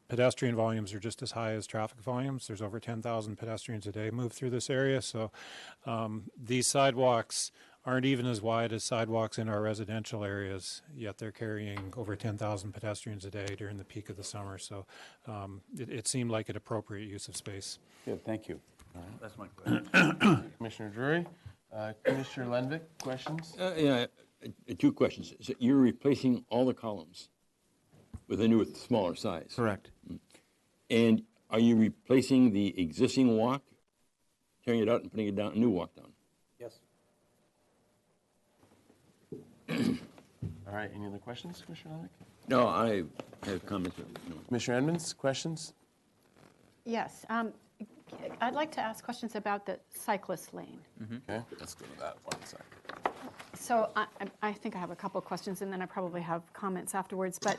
pedestrian volumes are just as high as traffic volumes. There's over 10,000 pedestrians a day move through this area, so these sidewalks aren't even as wide as sidewalks in our residential areas, yet they're carrying over 10,000 pedestrians a day during the peak of the summer. So it seemed like an appropriate use of space.
Good, thank you. All right, that's my question.
Commissioner Drury. Commissioner Lenvik, questions?
Yeah, two questions. So you're replacing all the columns with a new, smaller size?
Correct.
And are you replacing the existing walk, tearing it out and putting it down, a new walk down?
Yes.
All right, any other questions, Commissioner Lenvik?
No, I have comments. No.
Commissioner Edmonds, questions?
Yes. I'd like to ask questions about the cyclist lane.
Okay, let's go to that one second.
So I think I have a couple of questions, and then I probably have comments afterwards. But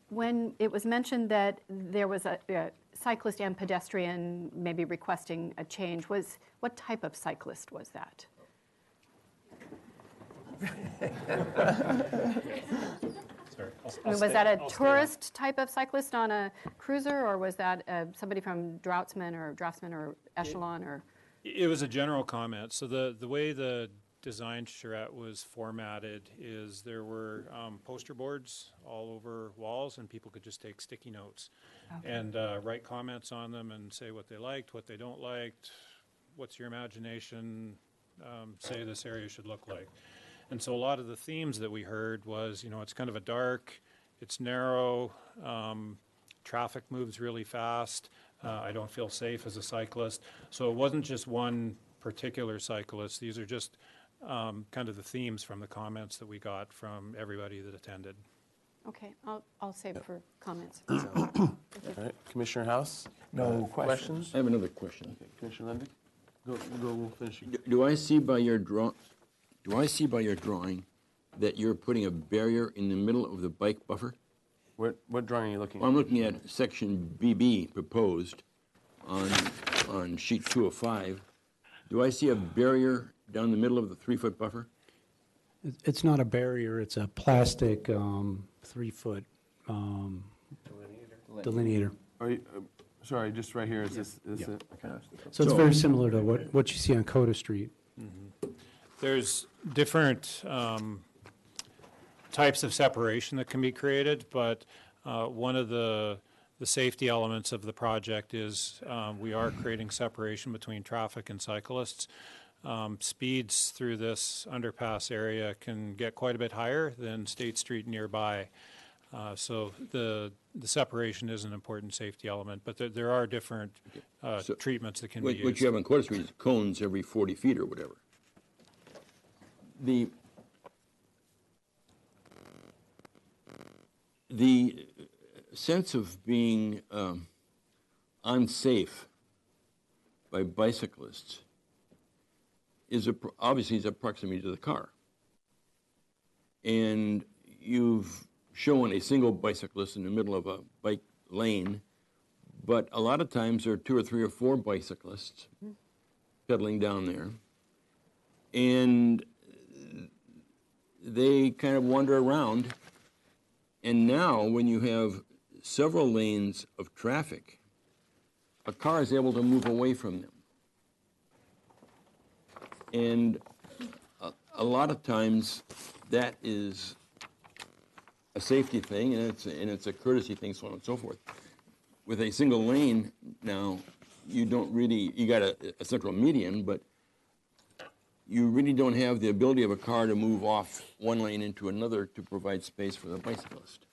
when it was mentioned that there was a cyclist and pedestrian maybe requesting a change, what type of cyclist was that?
Sorry,
Was that a tourist type of cyclist on a cruiser, or was that somebody from Draftsman or Echelon? Or
It was a general comment. So the way the design charrette was formatted is there were poster boards all over walls, and people could just take sticky notes and write comments on them and say what they liked, what they don't like, what's your imagination, say this area should look like. And so a lot of the themes that we heard was, it's kind of a dark, it's narrow, traffic moves really fast, I don't feel safe as a cyclist. So it wasn't just one particular cyclist. These are just kind of the themes from the comments that we got from everybody that attended.
Okay, I'll save it for comments.
All right, Commissioner House?
No
questions?
I have another question.
Okay, Commissioner Lenvik? Go, we'll finish.
Do I see by your drawing that you're putting a barrier in the middle of the bike buffer?
What drawing are you looking at?
I'm looking at section BB proposed on sheet 205. Do I see a barrier down the middle of the 3-foot buffer?
It's not a barrier, it's a plastic 3-foot delineator.
Are you, sorry, just right here, is this it? Okay.
So it's very similar to what you see on Coda Street.
There's different types of separation that can be created, but one of the safety elements of the project is we are creating separation between traffic and cyclists. Speeds through this underpass area can get quite a bit higher than State Street nearby. So the separation is an important safety element, but there are different treatments that can be used.
What you have on Quarter Street is cones every 40 feet or whatever. The sense of being unsafe by bicyclists obviously is a proximity to the car. And you've shown a single bicyclist in the middle of a bike lane, but a lot of times there are 2 or 3 or 4 bicyclists pedaling down there. And they kind of wander around. And now when you have several lanes of traffic, a car is able to move away from them. And a lot of times that is a safety thing, and it's a courtesy thing, so on and so forth. With a single lane now, you don't really, you got a central median, but you really don't have the ability of a car to move off one lane into another to provide space for the bicyclist.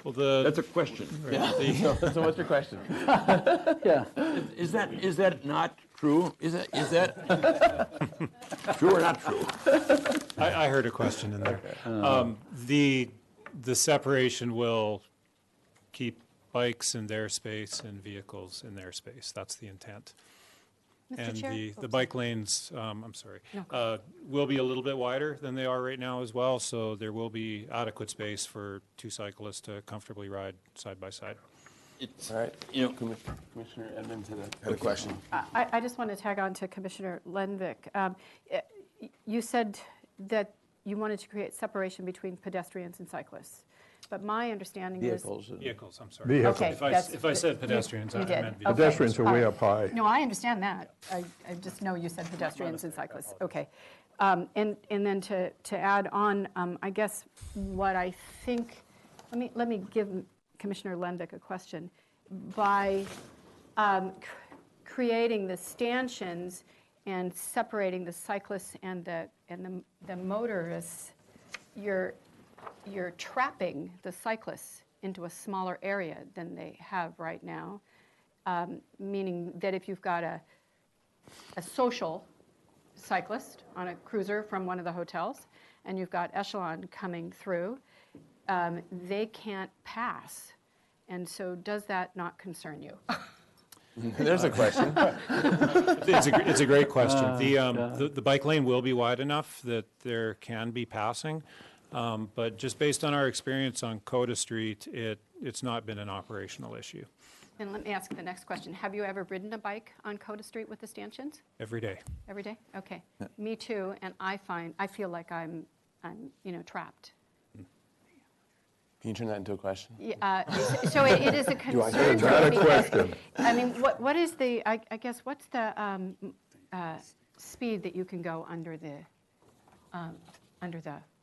Well,
That's a question.
Yeah. So what's your question?
Yeah.
Is that not true? Is that true or not true?
I heard a question in there. The separation will keep bikes in their space and vehicles in their space. That's the intent.
Mr.
And
Chair?
the bike lanes, I'm sorry, will be a little bit wider than they are right now as well, so there will be adequate space for 2 cyclists to comfortably ride side by side.
It's,
All right.
you know,
Commissioner Edmonds had a question.
I just want to tag on to Commissioner Lenvik. You said that you wanted to create separation between pedestrians and cyclists. But my understanding
Vehicles.
Vehicles, I'm sorry.
Vehicles.
Okay,
If I said pedestrians, I
you
meant
did.
vehicles.
Pedestrians are way
All
up high.
No, I understand that. I just know you said pedestrians and cyclists. Okay. And then to add on, I guess what I think, let me give Commissioner Lenvik a question. By creating the stanchions and separating the cyclists and the motorists, you're trapping the cyclists into a smaller area than they have right now, meaning that if you've got a social cyclist on a cruiser from one of the hotels and you've got Echelon coming through, they can't pass. And so does that not concern you?
There's a question.
It's a great question. The bike lane will be wide enough that there can be passing. But just based on our experience on Coda Street, it's not been an operational issue.
And let me ask the next question. Have you ever ridden a bike on Coda Street with the stanchions?
Every day.
Every day? Okay. Me too, and I feel like I'm trapped.
Can you turn that into a question?
Yeah, so it is a concern.
Is that a question?
I mean, what is the, I guess, what's the speed that you can go under the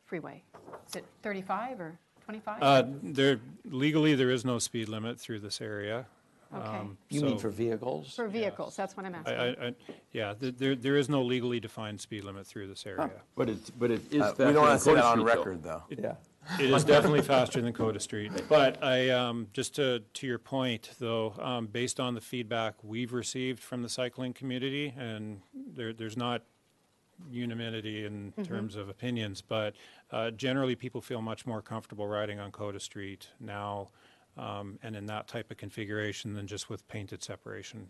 freeway? Is it 35 or 25?
Legally, there is no speed limit through this area.
Okay.
You mean for vehicles?
For vehicles, that's what I'm asking.
Yeah, there is no legally defined speed limit through this area.
but it is faster
We don't want to say
than
that on
Coda Street,
record, though.
Yeah.
It is definitely faster than Coda Street. But just to your point, though, based on the feedback we've received from the cycling community, and there's not unanimity in terms of opinions, but generally people feel much more comfortable riding on Coda Street now and in that type of configuration than just with painted separation,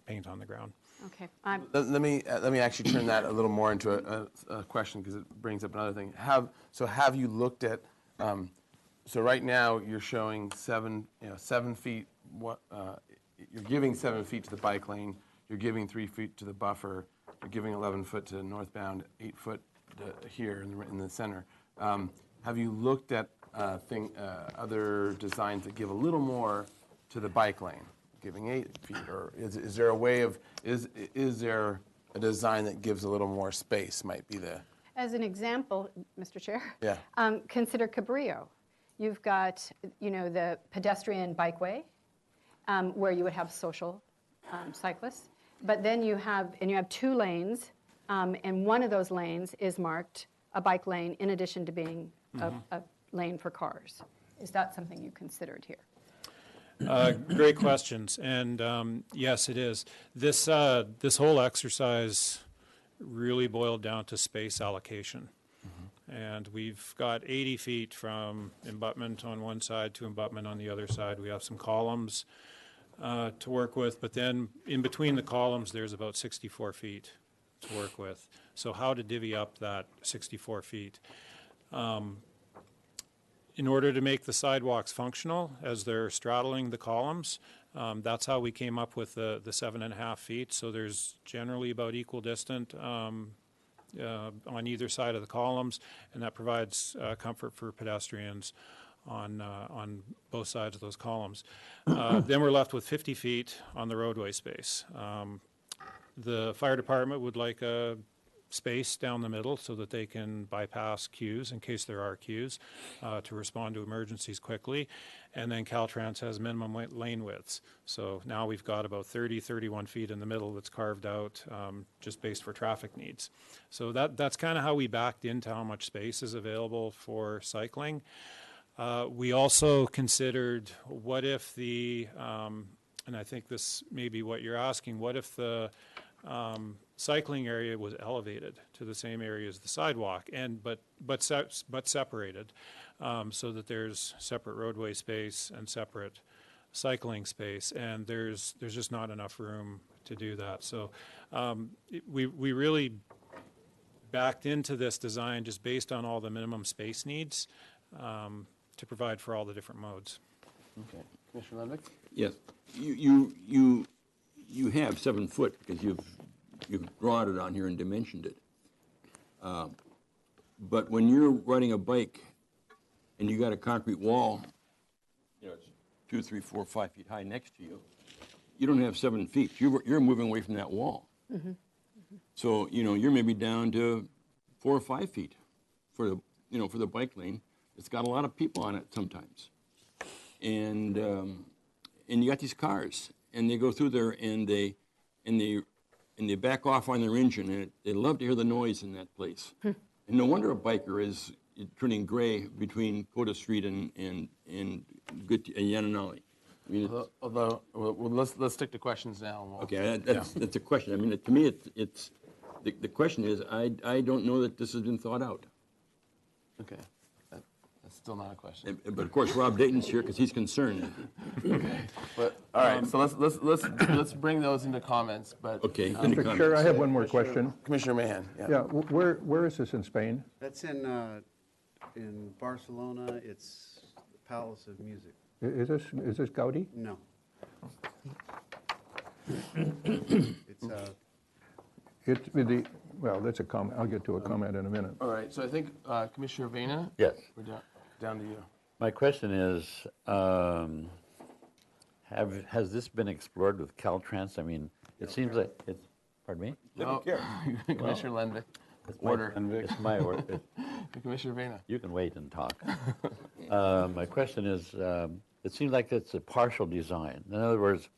paint on the ground.
Okay.
Let me actually turn that a little more into a question because it brings up another thing. Have you looked at? So right now you're showing 7 feet. You're giving 7 feet to the bike lane. You're giving 3 feet to the buffer. You're giving 11 foot to northbound, 8 foot here in the center. Have you looked at other designs that give a little more to the bike lane? Giving 8 feet, or is there a way of is there a design that gives a little more space? Might be the.
As an example, Mr. Chair.
Yeah.
Consider Cabrillo. You've got the pedestrian bikeway, where you would have social cyclists, but then you have 2 lanes, and one of those lanes is marked a bike lane in addition to being a lane for cars. Is that something you considered here?
Great questions, and yes, it is. This whole exercise really boiled down to space allocation, and we've got 80 feet from embutment on one side to embutment on the other side. We have some columns to work with, but then in between the columns, there's about 64 feet to work with. So how to divvy up that 64 feet. In order to make the sidewalks functional as they're straddling the columns, that's how we came up with the 7.5 feet. So there's generally about equal distance on either side of the columns, and that provides comfort for pedestrians on both sides of those columns. Then we're left with 50 feet on the roadway space. The fire department would like a space down the middle so that they can bypass queues in case there are queues to respond to emergencies quickly. And then Caltrans has minimum lane widths. So now we've got about 31 feet in the middle that's carved out just based for traffic needs. So that's kind of how we backed into how much space is available for cycling. We also considered what if the, and I think this may be what you're asking, what if the cycling area was elevated to the same area as the sidewalk, but separated, so that there's separate roadway space and separate cycling space, and there's just not enough room to do that. So we really backed into this design just based on all the minimum space needs to provide for all the different modes.
Okay, Commissioner Ludwig?
Yes, you have 7 foot because you've drawn it on here and dimensioned it. But when you're riding a bike and you got a concrete wall, it's 2, 3, 4, 5 feet high next to you, you don't have 7 feet. You're moving away from that wall.
Mm-hmm.
So you're maybe down to 4 or 5 feet for the bike lane. It's got a lot of people on it sometimes, and you got these cars, and they go through there, and they back off on their engine, and they love to hear the noise in that place. And no wonder a biker is turning gray between Coda Street and YANONALI. I mean,
Although let's stick to questions now.
Okay, that's a question. I mean, to me, it's the question is, I don't know that this has been thought out.
Okay, that's still not a question.
But of course, Rob Dayton's here because he's concerned.
Okay, but all right. So let's bring those into comments. But
okay,
Mr. Chair, I have one more question.
Commissioner Mahan.
Yeah, where is this in Spain?
That's in Barcelona. It's the Palace of Music.
Is this Gaudi?
No.
Well, that's a comment. I'll get to a comment in a minute.
All right. So I think Commissioner Vena.
Yes.
We're down to you.
My question is, has this been explored with Caltrans? I mean, it seems like it's. Pardon me.
No. Commissioner Lenvik.
Order. It's my order.
Commissioner Vena.
You can wait and talk. My question is, it seems like it's a partial design. In other words,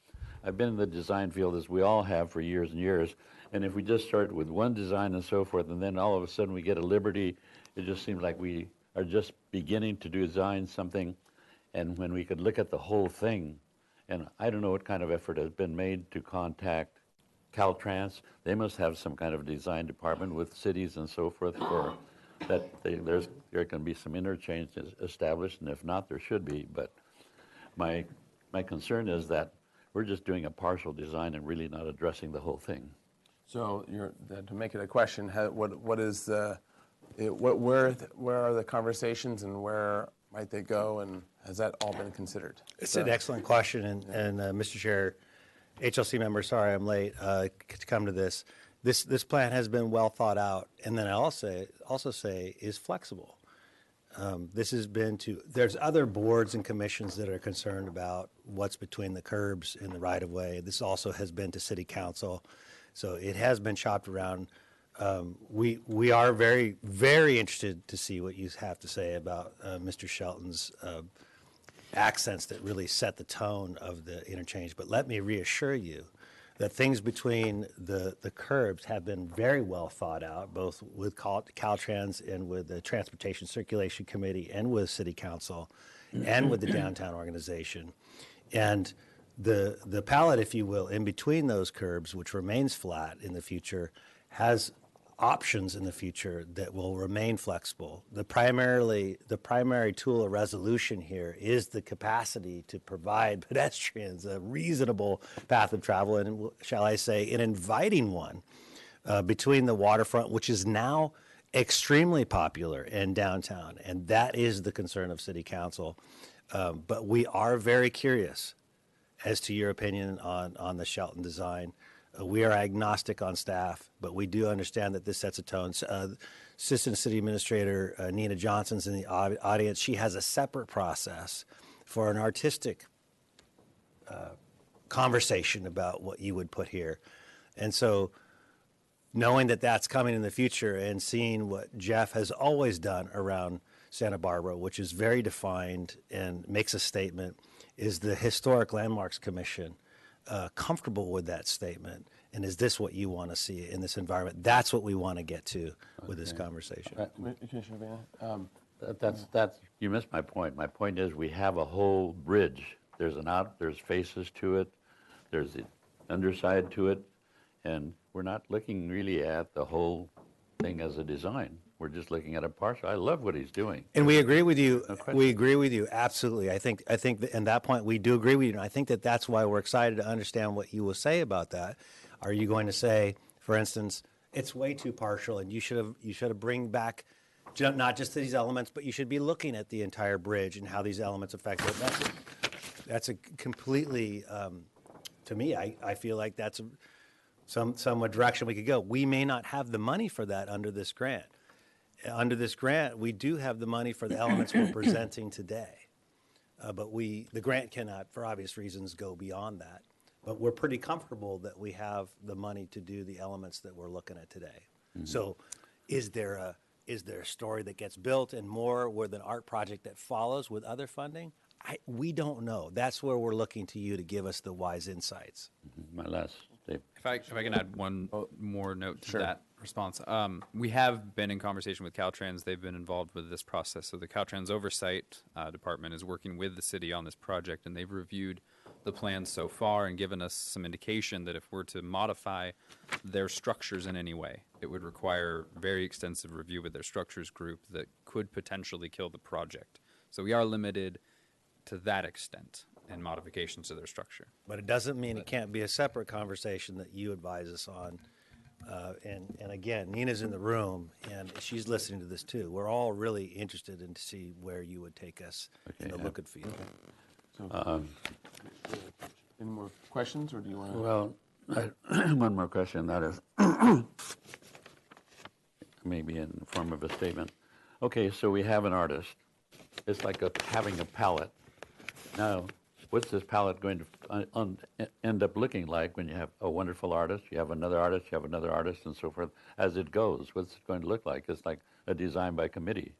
I've been in the design field, as we all have, for years and years. And if we just start with one design and so forth, and then all of a sudden we get a liberty, it just seems like we are just beginning to design something. And when we could look at the whole thing, and I don't know what kind of effort has been made to contact Caltrans. They must have some kind of design department with cities and so forth for that. There can be some interchange established, and if not, there should be. But my concern is that we're just doing a partial design and really not addressing the whole thing.
So to make it a question, what is the, where are the conversations and where might they go, and has that all been considered?
It's an excellent question, and Mr. Chair, HLC member, sorry I'm late to come to this. This plan has been well thought out, and then I also say is flexible. This has been there's other boards and commissions that are concerned about what's between the curbs and the right-of-way. This also has been to City Council, so it has been shopped around. We are very, very interested to see what you have to say about Mr. Shelton's accents that really set the tone of the interchange. But let me reassure you that things between the curbs have been very well thought out, both with Caltrans and with the Transportation Circulation Committee and with City Council and with the downtown organization. And the palette, if you will, in between those curbs, which remains flat in the future, has options in the future that will remain flexible. The primary tool of resolution here is the capacity to provide pedestrians a reasonable path of travel, and shall I say, an inviting one, between the waterfront, which is now extremely popular in downtown, and that is the concern of City Council. But we are very curious as to your opinion on the Shelton design. We are agnostic on staff, but we do understand that this sets a tone. Assistant City Administrator Nina Johnson's in the audience. She has a separate process for an artistic conversation about what you would put here. And so knowing that that's coming in the future and seeing what Jeff has always done around Santa Barbara, which is very defined and makes a statement, is the Historic Landmarks Commission comfortable with that statement? And is this what you want to see in this environment? That's what we want to get to with this conversation.
Commissioner Vanna?
That's you missed my point. My point is we have a whole bridge. There's faces to it, there's the underside to it, and we're not looking really at the whole thing as a design. We're just looking at a partial. I love what he's doing.
And we agree with you.
No question.
We agree with you absolutely. I think that in that point we do agree with you. And I think that that's why we're excited to understand what you will say about that. Are you going to say, for instance, it's way too partial, and you should have bring back not just these elements, but you should be looking at the entire bridge and how these elements affect it. That's a completely, to me, I feel like that's some direction we could go. We may not have the money for that under this grant. Under this grant, we do have the money for the elements we're presenting today. But the grant cannot, for obvious reasons, go beyond that. But we're pretty comfortable that we have the money to do the elements that we're looking at today.
Mm-hmm.
So is there a story that gets built and more with an art project that follows with other funding? We don't know. That's where we're looking to you to give us the wise insights.
Mm-hmm. My last statement.
If I can add one more note to
Sure.
that response. We have been in conversation with Caltrans. They've been involved with this process. So the Caltrans Oversight Department is working with the city on this project, and they've reviewed the plans so far and given us some indication that if we're to modify their structures in any way, it would require very extensive review with their structures group that could potentially kill the project. So we are limited to that extent and modifications to their structure.
But it doesn't mean it can't be a separate conversation that you advise us on. And again, Nina's in the room, and she's listening to this too. We're all really interested in to see where you would take us in the look and feel.
So, any more questions, or do you want to?
Well, one more question. That is maybe in the form of a statement. Okay, so we have an artist. It's like having a palette. Now, what's this palette going to end up looking like when you have a wonderful artist, you have another artist, you have another artist, and so forth? As it goes, what's it going to look like? It's like a design by committee.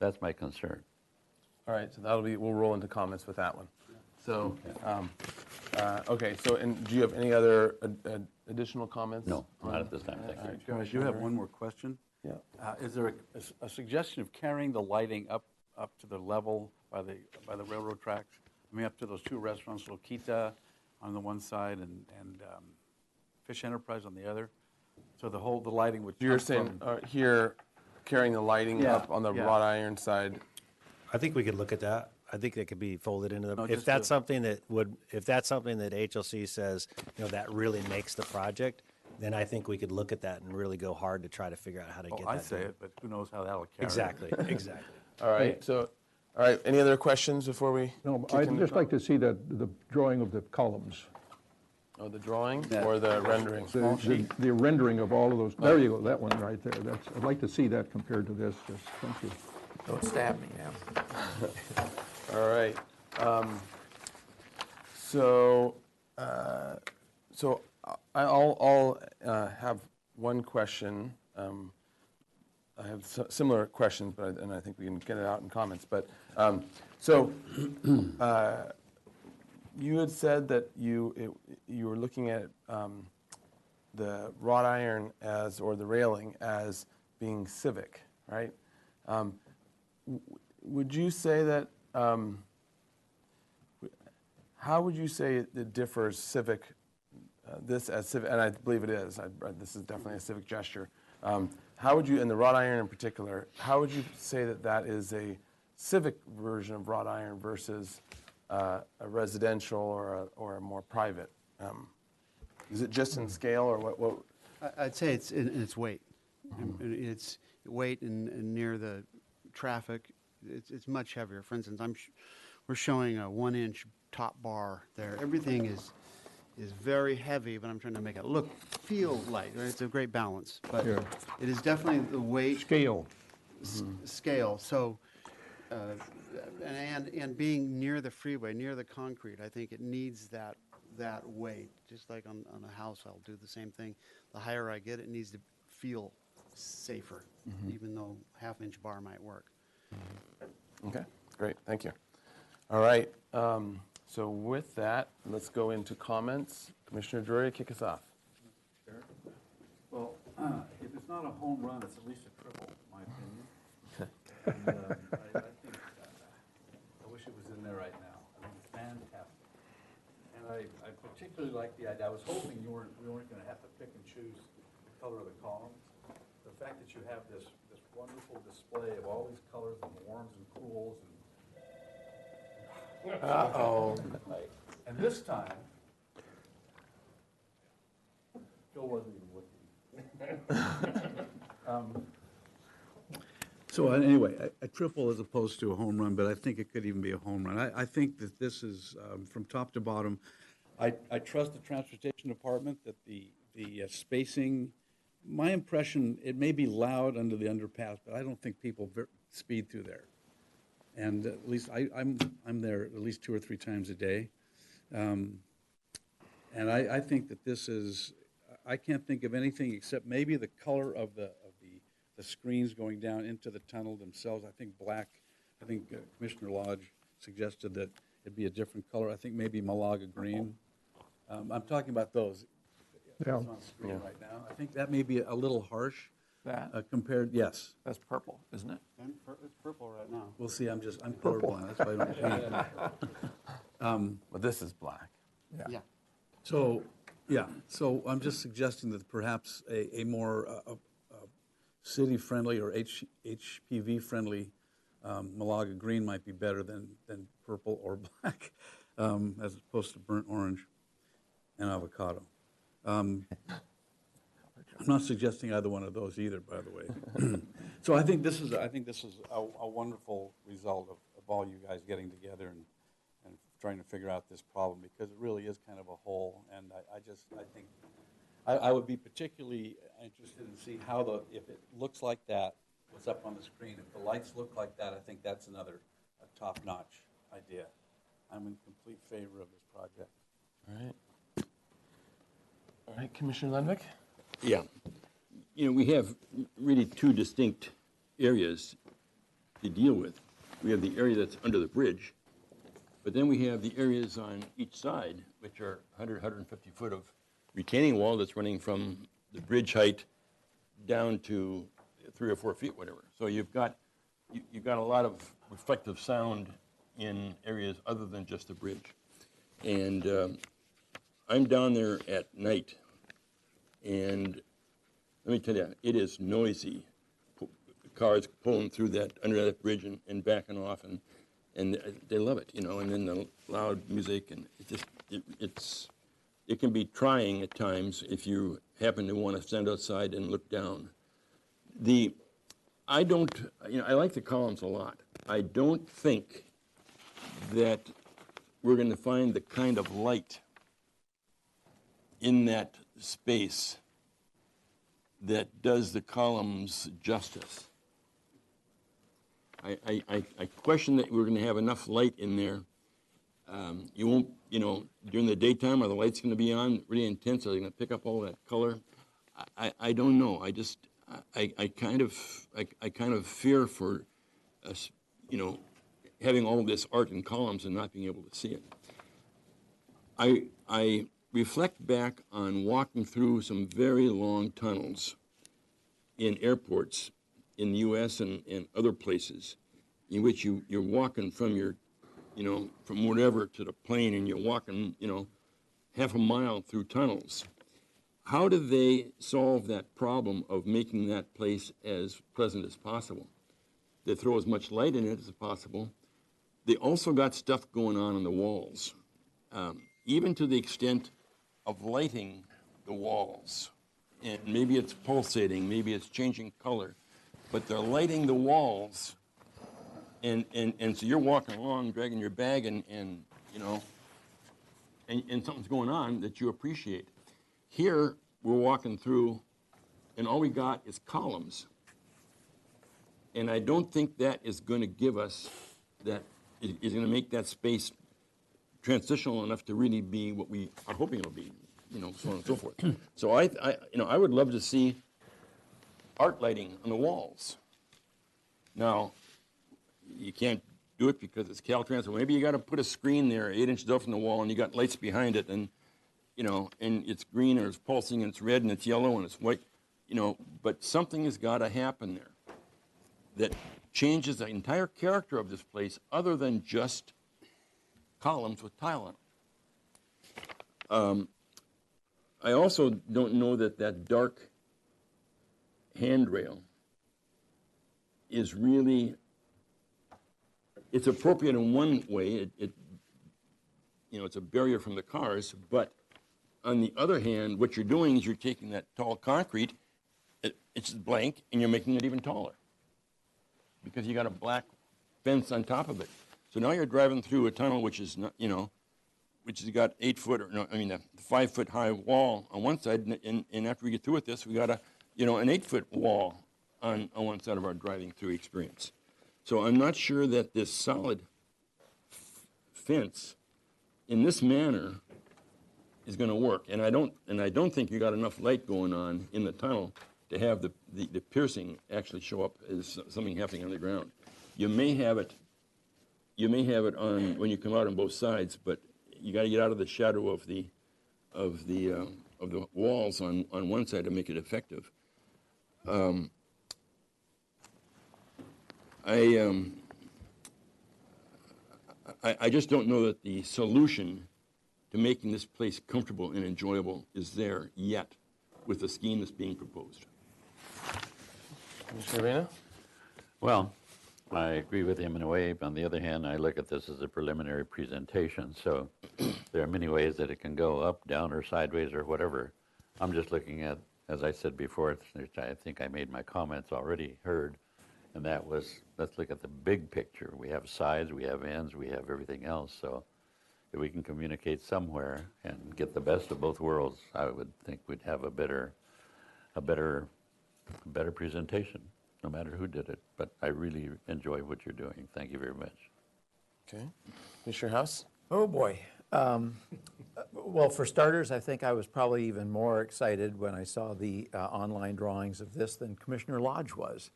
That's my concern.
All right, so we'll roll into comments with that one. So, okay, so, and do you have any other additional comments?
No, not at this time, thank you.
Chair, I do have one more question.
Yeah.
Is there a suggestion of carrying the lighting up to the level by the railroad tracks? I mean, up to those two restaurants, Loquita on the one side and Fish Enterprise on the other? So the lighting would
You're
come
saying
from-
here, carrying the lighting
Yeah,
up on the
yeah.
wrought iron side.
I think we could look at that. I think that could be folded into the.
No,
if
just
that's
to-
something that HLC says, that really makes the project, then I think we could look at that and really go hard to try to figure out how to get that.
I say
done.
it, but who knows how that'll carry.
Exactly.
All right, so, all right, any other questions before we?
No,
kick
I'd
into
just like to see the drawing of the columns.
Oh, the drawing
Yeah.
or the rendering?
The rendering of all of those, there you go, that one right there. I'd like to see that compared to this, just, thank you.
Don't stab me now.
All right. So I'll have one question. I have similar questions, and I think we can get it out in comments. But you had said that you were looking at the wrought iron or the railing as being civic, right? Would you say that? How would you say it differs civic? This as civic, and I believe it is. This is definitely a civic gesture. How would you, in the wrought iron in particular, how would you say that is a civic version of wrought iron versus a residential or a more private? Is it just in scale, or what?
I'd say it's in its weight. And its weight and near the traffic, it's much heavier. For instance, we're showing a 1-inch top bar there. Everything is very heavy, but I'm trying to make it feel light. Right? It's a great balance, but
Yeah.
it is definitely the weight
Scale.
scale. So, and being near the freeway, near the concrete, I think it needs that weight. Just like on a house, I'll do the same thing. The higher I get, it needs to feel safer, even though half-inch bar might work.
Okay, great, thank you. All right, so with that, let's go into comments. Commissioner Drury, kick us off.
Sure. Well, if it's not a home run, it's at least a triple, in my opinion. And, I think I wish it was in there right now. I think it's fantastic. And I particularly like the idea. I was hoping we weren't going to have to pick and choose the color of the columns. The fact that you have this wonderful display of all these colors and warms and cools and
Uh-oh.
and this time, Phil wasn't even looking. So anyway, a triple as opposed to a home run, but I think it could even be a home run. I think that this is, from top to bottom, I trust the Transportation Department that the spacing, my impression, it may be loud under the underpass, but I don't think people speed through there. And at least I'm there at least 2 or 3 times a day. And I think that this is, I can't think of anything except maybe the color of the screens going down into the tunnel themselves. I think black, I think Commissioner Lodge suggested that it'd be a different color. I think maybe Malaga green. I'm talking about those.
Yeah.
It's on screen right now. I think that may be a little harsh.
That?
Compared, yes.
That's purple, isn't it?
It's purple right now.
We'll see, I'm colorblind, that's why I don't paint.
Well, this is black.
Yeah.
So I'm just suggesting that perhaps a more city-friendly or HPV-friendly Malaga green might be better than purple or black, as opposed to burnt orange and avocado. I'm not suggesting either one of those either, by the way. So I think this is a wonderful result of all you guys getting together and trying to figure out this problem, because it really is kind of a hole. And I think I would be particularly interested in see how if it looks like that, what's up on the screen. If the lights look like that, I think that's a top-notch idea. I'm in complete favor of this project.
All right, Commissioner Lundvik?
Yeah. We have really 2 distinct areas to deal with. We have the area that's under the bridge, but then we have the areas on each side, which are 100, 150 foot of retaining wall that's running from the bridge height down to 3 or 4 feet, whatever. So you've got a lot of reflective sound in areas other than just the bridge. And I'm down there at night, and let me tell you, it is noisy. Cars pulling through under that bridge and backing off, and they love it, and then the loud music, and it can be trying at times if you happen to want to stand outside and look down. I like the columns a lot. I don't think that we're going to find the kind of light in that space that does the columns justice. I question that we're going to have enough light in there. You won't, during the daytime, are the lights going to be on really intense? Are they going to pick up all that color? I don't know. I kind of fear for us, having all this art in columns and not being able to see it. I reflect back on walking through some very long tunnels in airports in the U.S. and other places in which you're walking from from whatever to the plane, and you're walking, half a mile through tunnels. How do they solve that problem of making that place as pleasant as possible? They throw as much light in it as possible. They also got stuff going on the walls, even to the extent of lighting the walls. and maybe it's pulsating, maybe it's changing color, but they're lighting the walls, and so you're walking along, dragging your bag, and you know, and something's going on that you appreciate. Here, we're walking through, and all we got is columns. And I don't think that is going to give us that, is going to make that space transitional enough to really be what we are hoping it'll be, you know, so on and so forth. So I would love to see art lighting on the walls. Now, you can't do it because it's Caltrans, so maybe you got to put a screen there 8 inches up from the wall, and you got lights behind it, and you know, and it's green, or it's pulsing, and it's red, and it's yellow, and it's white, you know, but something has got to happen there that changes the entire character of this place other than just columns with tile on them. I also don't know that that dark handrail is really, it's appropriate in one way, you know, it's a barrier from the cars, but on the other hand, what you're doing is you're taking that tall concrete, it's blank, and you're making it even taller because you got a black fence on top of it. So now you're driving through a tunnel which is not, you know, which has got 8 foot, or no, I mean a 5 foot high wall on one side, and after we get through with this, we got a, you know, an 8 foot wall on one side of our driving through experience. So I'm not sure that this solid fence in this manner is going to work, and I don't think you got enough light going on in the tunnel to have the piercing actually show up as something happening on the ground. You may have it on when you come out on both sides, but you got to get out of the shadow of the walls on one side to make it effective. I just don't know that the solution to making this place comfortable and enjoyable is there yet with the scheme that's being proposed.
Mr. Arena?
Well, I agree with him in a way. On the other hand, I look at this as a preliminary presentation, so there are many ways that it can go up, down, or sideways, or whatever. I'm just looking at, as I said before, I think I made my comments already heard, and that was, let's look at the big picture. We have sides, we have ends, we have everything else, so if we can communicate somewhere and get the best of both worlds, I would think we'd have a better presentation, no matter who did it. But I really enjoy what you're doing. Thank you very much.
Okay. Mr. House?
Oh, boy. Well, for starters, I think I was probably even more excited when I saw the online drawings of this than Commissioner Lodge was,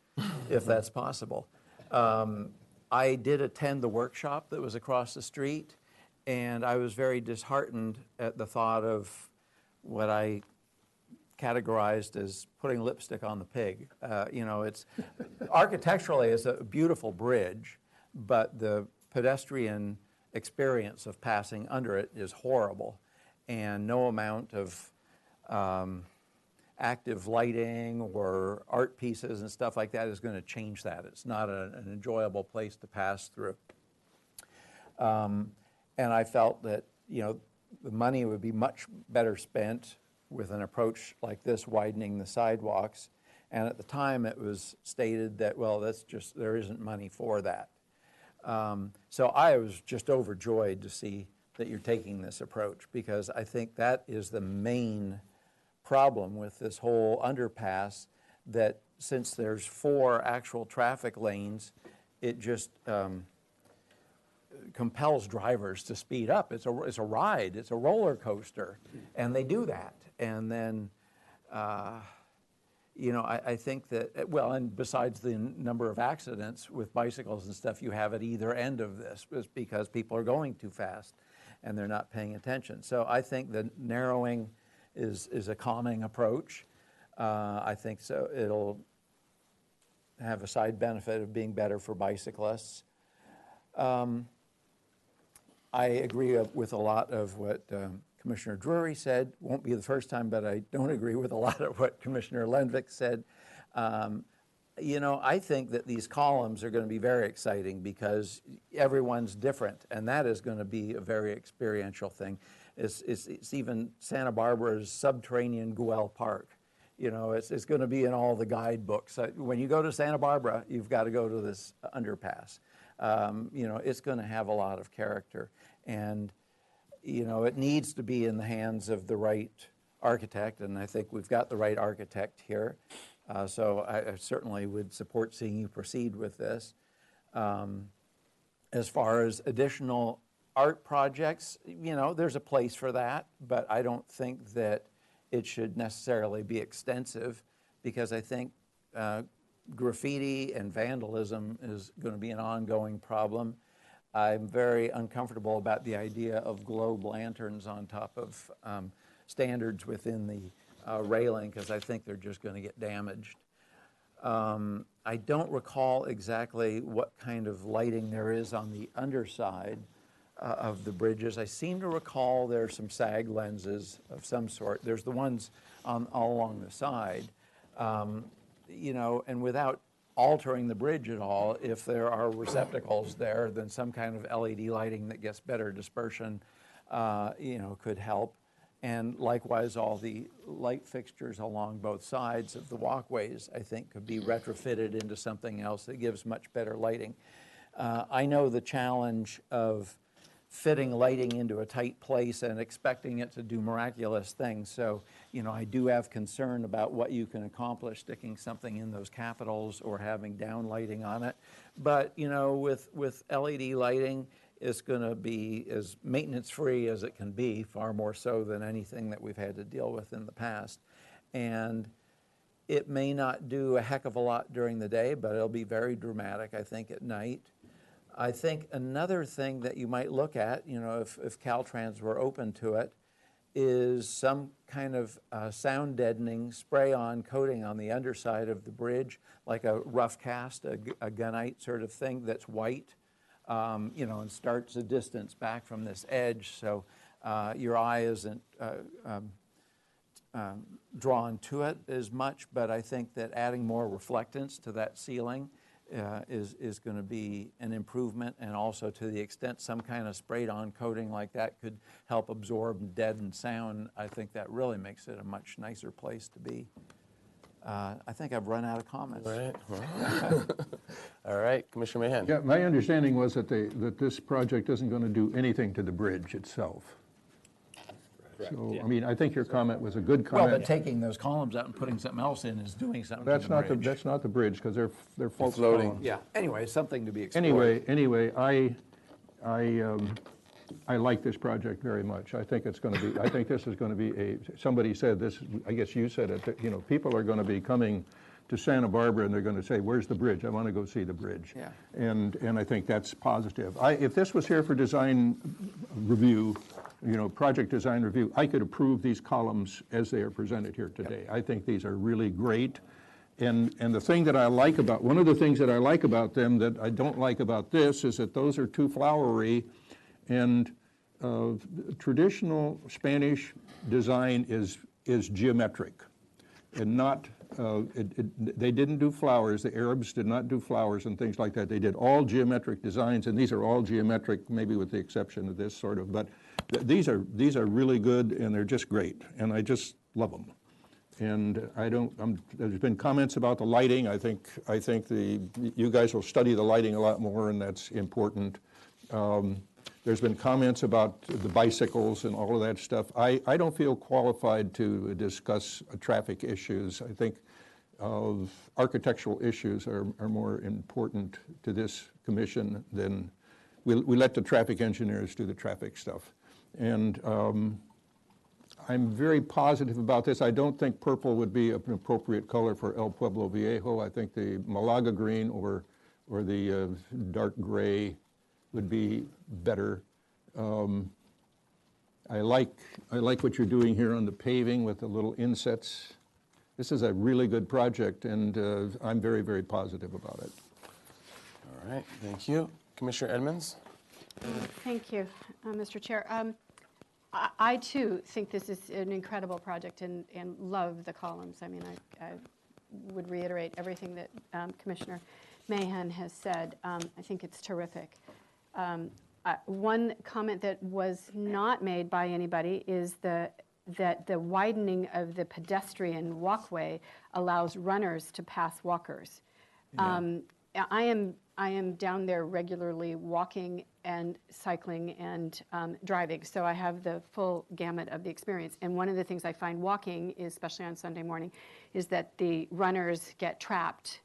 if that's possible. I did attend the workshop that was across the street, and I was very disheartened at the thought of what I categorized as putting lipstick on the pig. You know, it's architecturally it's a beautiful bridge, but the pedestrian experience of passing under it is horrible, and no amount of active lighting or art pieces and stuff like that is going to change that. It's not an enjoyable place to pass through. And I felt that, you know, the money would be much better spent with an approach like this, widening the sidewalks. And at the time, it was stated that, well, that's just, there isn't money for that. So I was just overjoyed to see that you're taking this approach, because I think that is the main problem with this whole underpass, that since there's 4 actual traffic lanes, it just compels drivers to speed up. It's a ride, it's a roller coaster, and they do that. And then, you know, I think that, well, and besides the number of accidents with bicycles and stuff you have at either end of this, is because people are going too fast and they're not paying attention. So I think the narrowing is a calming approach. I think so it'll have a side benefit of being better for bicyclists. I agree with a lot of what Commissioner Drury said. Won't be the first time, but I don't agree with a lot of what Commissioner Lenvik said. You know, I think that these columns are going to be very exciting because everyone's different, and that is going to be a very experiential thing. It's even Santa Barbara's subterranean Güell Park. You know, it's going to be in all the guidebooks. When you go to Santa Barbara, you've got to go to this underpass. You know, it's going to have a lot of character. And, you know, it needs to be in the hands of the right architect, and I think we've got the right architect here. So I certainly would support seeing you proceed with this. As far as additional art projects, you know, there's a place for that, but I don't think that it should necessarily be extensive, because I think graffiti and vandalism is going to be an ongoing problem. I'm very uncomfortable about the idea of globe lanterns on top of standards within the railing, because I think they're just going to get damaged. I don't recall exactly what kind of lighting there is on the underside of the bridges. I seem to recall there are some sag lenses of some sort. There's the ones all along the side. You know, and without altering the bridge at all, if there are receptacles there, then some kind of LED lighting that gets better dispersion, you know, could help. And likewise, all the light fixtures along both sides of the walkways, I think, could be retrofitted into something else that gives much better lighting. I know the challenge of fitting lighting into a tight place and expecting it to do miraculous things. So, you know, I do have concern about what you can accomplish sticking something in those capitals or having down lighting on it. But, you know, with LED lighting, it's going to be as maintenance-free as it can be, far more so than anything that we've had to deal with in the past. And it may not do a heck of a lot during the day, but it'll be very dramatic, I think, at night. I think another thing that you might look at, you know, if Caltrans were open to it, is some kind of sound deadening spray-on coating on the underside of the bridge, like a rough cast, a gunite sort of thing that's white, you know, and starts a distance back from this edge, so your eye isn't drawn to it as much. But I think that adding more reflectance to that ceiling is going to be an improvement, and also to the extent some kind of sprayed-on coating like that could help absorb and deaden sound, I think that really makes it a much nicer place to be. I think I've run out of comments.
All right. All right, Commissioner Mahan.
Yeah, my understanding was that this project isn't going to do anything to the bridge itself. So, I mean, I think your comment was a good comment.
Well, but taking those columns out and putting something else in is doing something
That's
to the
not
bridge.
that's not the bridge, because they're false
floating.
columns.
Yeah, anyway, something to be explored.
Anyway, I like this project very much. I think it's going to be, I think this is going to be somebody said this, I guess you said it, that, you know, people are going to be coming to Santa Barbara and they're going to say, where's the bridge? I want to go see the bridge.
Yeah.
And I think that's positive. If this was here for design review, you know, project design review, I could approve these columns as they are presented here today. Yep. I think these are really great. And the thing that I like about, one of the things that I like about them that I don't like about this is that those are too flowery. And traditional Spanish design is geometric, and not, they didn't do flowers. The Arabs did not do flowers and things like that. They did all geometric designs, and these are all geometric, maybe with the exception of this sort of, but these are really good, and they're just great, and I just love them. And there's been comments about the lighting. I think you guys will study the lighting a lot more, and that's important. There's been comments about the bicycles and all of that stuff. I don't feel qualified to discuss traffic issues. I think architectural issues are more important to this commission than we let the traffic engineers do the traffic stuff. And I'm very positive about this. I don't think purple would be an appropriate color for El Pueblo Viejo. I think the Malaga green or the dark gray would be better. I like what you're doing here on the paving with the little insets. This is a really good project, and I'm very, very positive about it.
All right, thank you. Commissioner Edmonds?
Thank you, Mr. Chair. I too think this is an incredible project and love the columns. I mean, I would reiterate everything that Commissioner Mahan has said. I think it's terrific. One comment that was not made by anybody is the that the widening of the pedestrian walkway allows runners to pass walkers. I am down there regularly walking and cycling and driving, so I have the full gamut of the experience. And one of the things I find walking, especially on Sunday morning, is that the runners get trapped.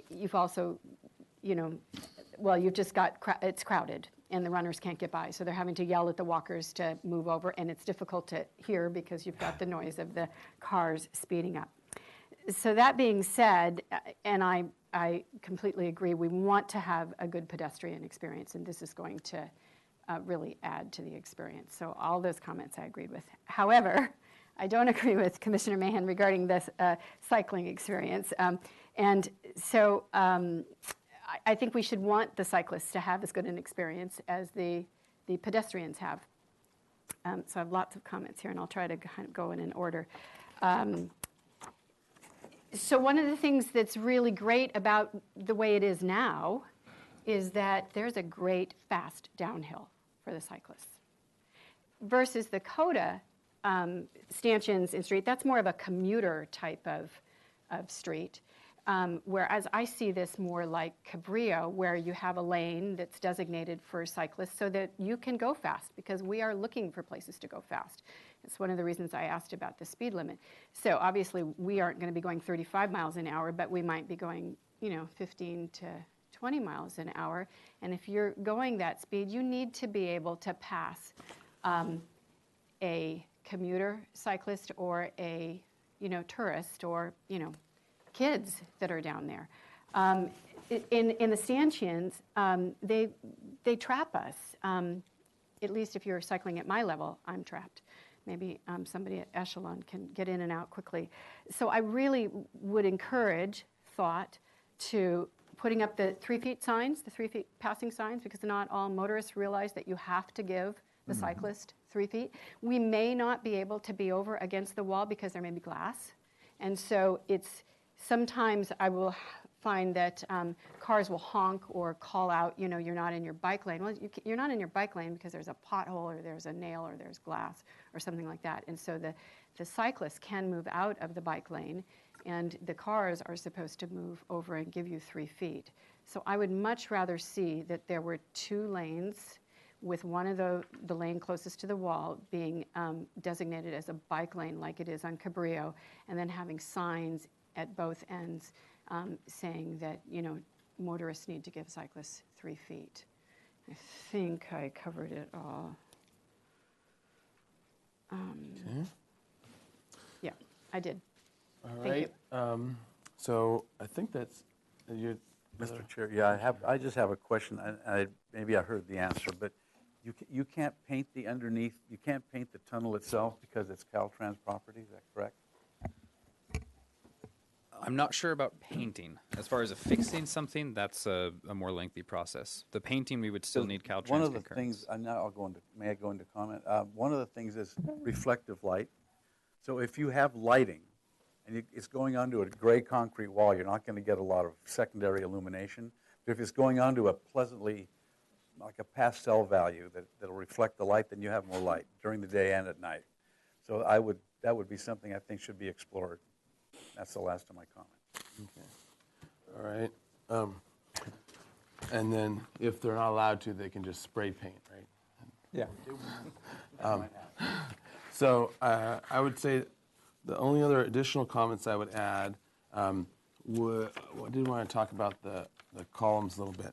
You've also, you've just got, it's crowded and the runners can't get by, so they're having to yell at the walkers to move over, and it's difficult to hear because you've got the noise of the cars speeding up. So that being said, and I completely agree, we want to have a good pedestrian experience, and this is going to really add to the experience. So all those comments I agreed with. However, I don't agree with Commissioner Mahan regarding this cycling experience. And so I think we should want the cyclists to have as good an experience as the pedestrians have. So I have lots of comments here, and I'll try to kind of go in order. So one of the things that's really great about the way it is now is that there's a great fast downhill for the cyclists. Versus the CODA stanchions in street, that's more of a commuter type of street. Whereas I see this more like Cabrillo, where you have a lane that's designated for cyclists so that you can go fast, because we are looking for places to go fast. It's one of the reasons I asked about the speed limit. So obviously we aren't going to be going 35 miles an hour, but we might be going 15 to 20 miles an hour. And if you're going that speed, you need to be able to pass a commuter cyclist or a tourist or kids that are down there. In the stanchions, they trap us. At least if you're cycling at my level, I'm trapped. Maybe somebody at Echelon can get in and out quickly. So I really would encourage thought to putting up the 3 feet signs, the 3 feet passing signs, because not all motorists realize that you have to give the cyclist 3 feet. We may not be able to be over against the wall because there may be glass. And so sometimes I will find that cars will honk or call out, you're not in your bike lane. Well, you're not in your bike lane because there's a pothole or there's a nail or there's glass or something like that. And so the cyclist can move out of the bike lane, and the cars are supposed to move over and give you 3 feet. So I would much rather see that there were 2 lanes, with one of the lane closest to the wall being designated as a bike lane like it is on Cabrillo, and then having signs at both ends saying that, motorists need to give cyclists 3 feet. I think I covered it all.
Okay.
Yeah, I did.
All
Thank
right. So I think that's you.
Mr. Chair, yeah, I just have a question. Maybe I heard the answer, but you can't paint the underneath, you can't paint the tunnel itself because it's Caltrans property, is that correct?
I'm not sure about painting. As far as affixing something, that's a more lengthy process. The painting, we would still need Caltrans
One of the
concurrence.
things, now may I go into comment? One of the things is reflective light. So if you have lighting, and it's going onto a gray concrete wall, you're not going to get a lot of secondary illumination. But if it's going onto a pleasantly, like a pastel value that'll reflect the light, then you have more light during the day and at night. So that would be something I think should be explored. That's the last of my comment.
Okay. All right. And then if they're not allowed to, they can just spray paint, right?
Yeah.
So I would say the only other additional comments I would add I did want to talk about the columns a little bit.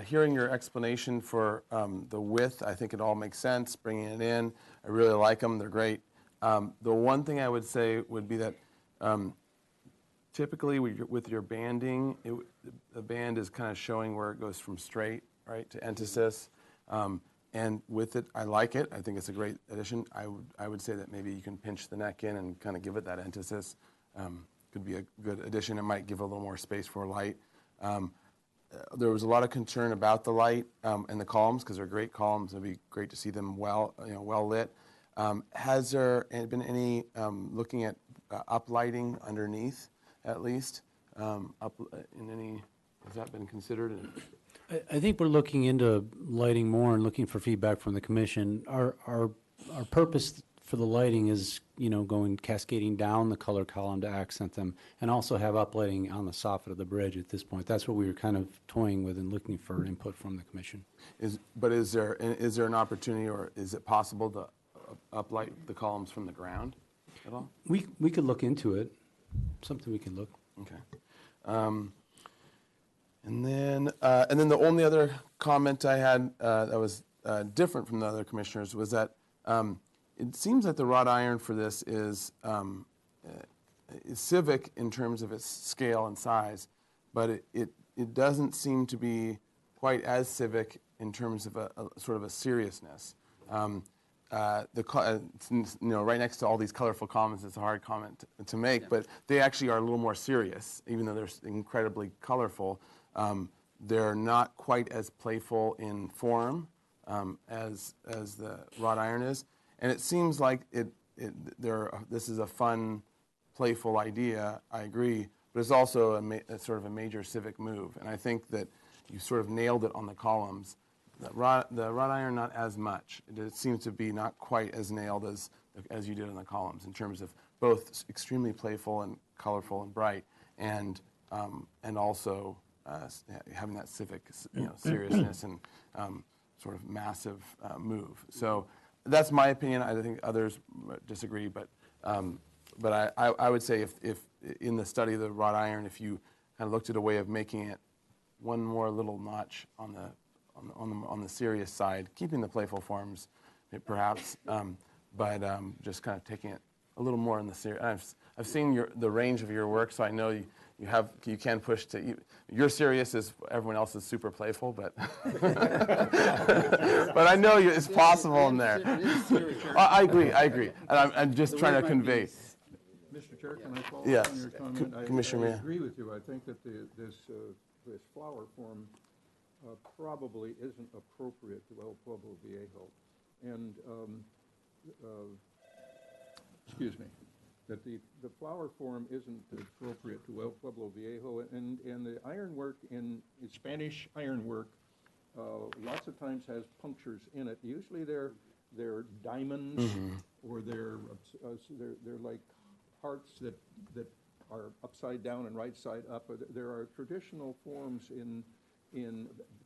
Hearing your explanation for the width, I think it all makes sense, bringing it in. I really like them. They're great. The one thing I would say would be that typically with your banding, the band is kind of showing where it goes from straight, right, to entasis. And with it, I like it. I think it's a great addition. I would say that maybe you can pinch the neck in and kind of give it that entasis. Could be a good addition. It might give a little more space for light. There was a lot of concern about the light and the columns, because they're great columns. It'd be great to see them well lit. Has there been any looking at uplighting underneath, at least? Has that been considered?
I think we're looking into lighting more and looking for feedback from the commission. Our purpose for the lighting is, going cascading down the color column to accent them, and also have uplighting on the soffit of the bridge at this point. That's what we were kind of toying with and looking for input from the commission.
Is there an opportunity, or is it possible to uplight the columns from the ground at all?
We could look into it. Something we can look.
Okay. And then the only other comment I had that was different from the other commissioners was that it seems that the wrought iron for this is civic in terms of its scale and size, but it doesn't seem to be quite as civic in terms of a sort of a seriousness. Right next to all these colorful comments, it's a hard comment to make, but they actually are a little more serious, even though they're incredibly colorful. They're not quite as playful in form as the wrought iron is, and it seems like this is a fun, playful idea. I agree, but it's also a sort of a major civic move, and I think that you sort of nailed it on the columns. The wrought iron, not as much. It seems to be not quite as nailed as you did on the columns in terms of both extremely playful and colorful and bright, and also having that civic seriousness and sort of massive move. So that's my opinion. I think others disagree, but I would say if in the study of the wrought iron, if you kind of looked at a way of making it one more little notch on the serious side, keeping the playful forms, perhaps, but just kind of taking it a little more in the serious. I've seen the range of your work, so I know you can push to. You're serious as everyone else is super playful, but but I know it's possible in there. I agree, and I'm just trying to convey.
Mr. Chair, can I follow
Yes.
up on your comment?
Commissioner
I
Mia.
agree with you. I think that this flower form probably isn't appropriate to El Pueblo Viejo. And, excuse me, that the flower form isn't appropriate to El Pueblo Viejo. And the ironwork in Spanish ironwork lots of times has punctures in it. Usually they're diamonds, or they're like hearts that are upside down and right side up. There are traditional forms in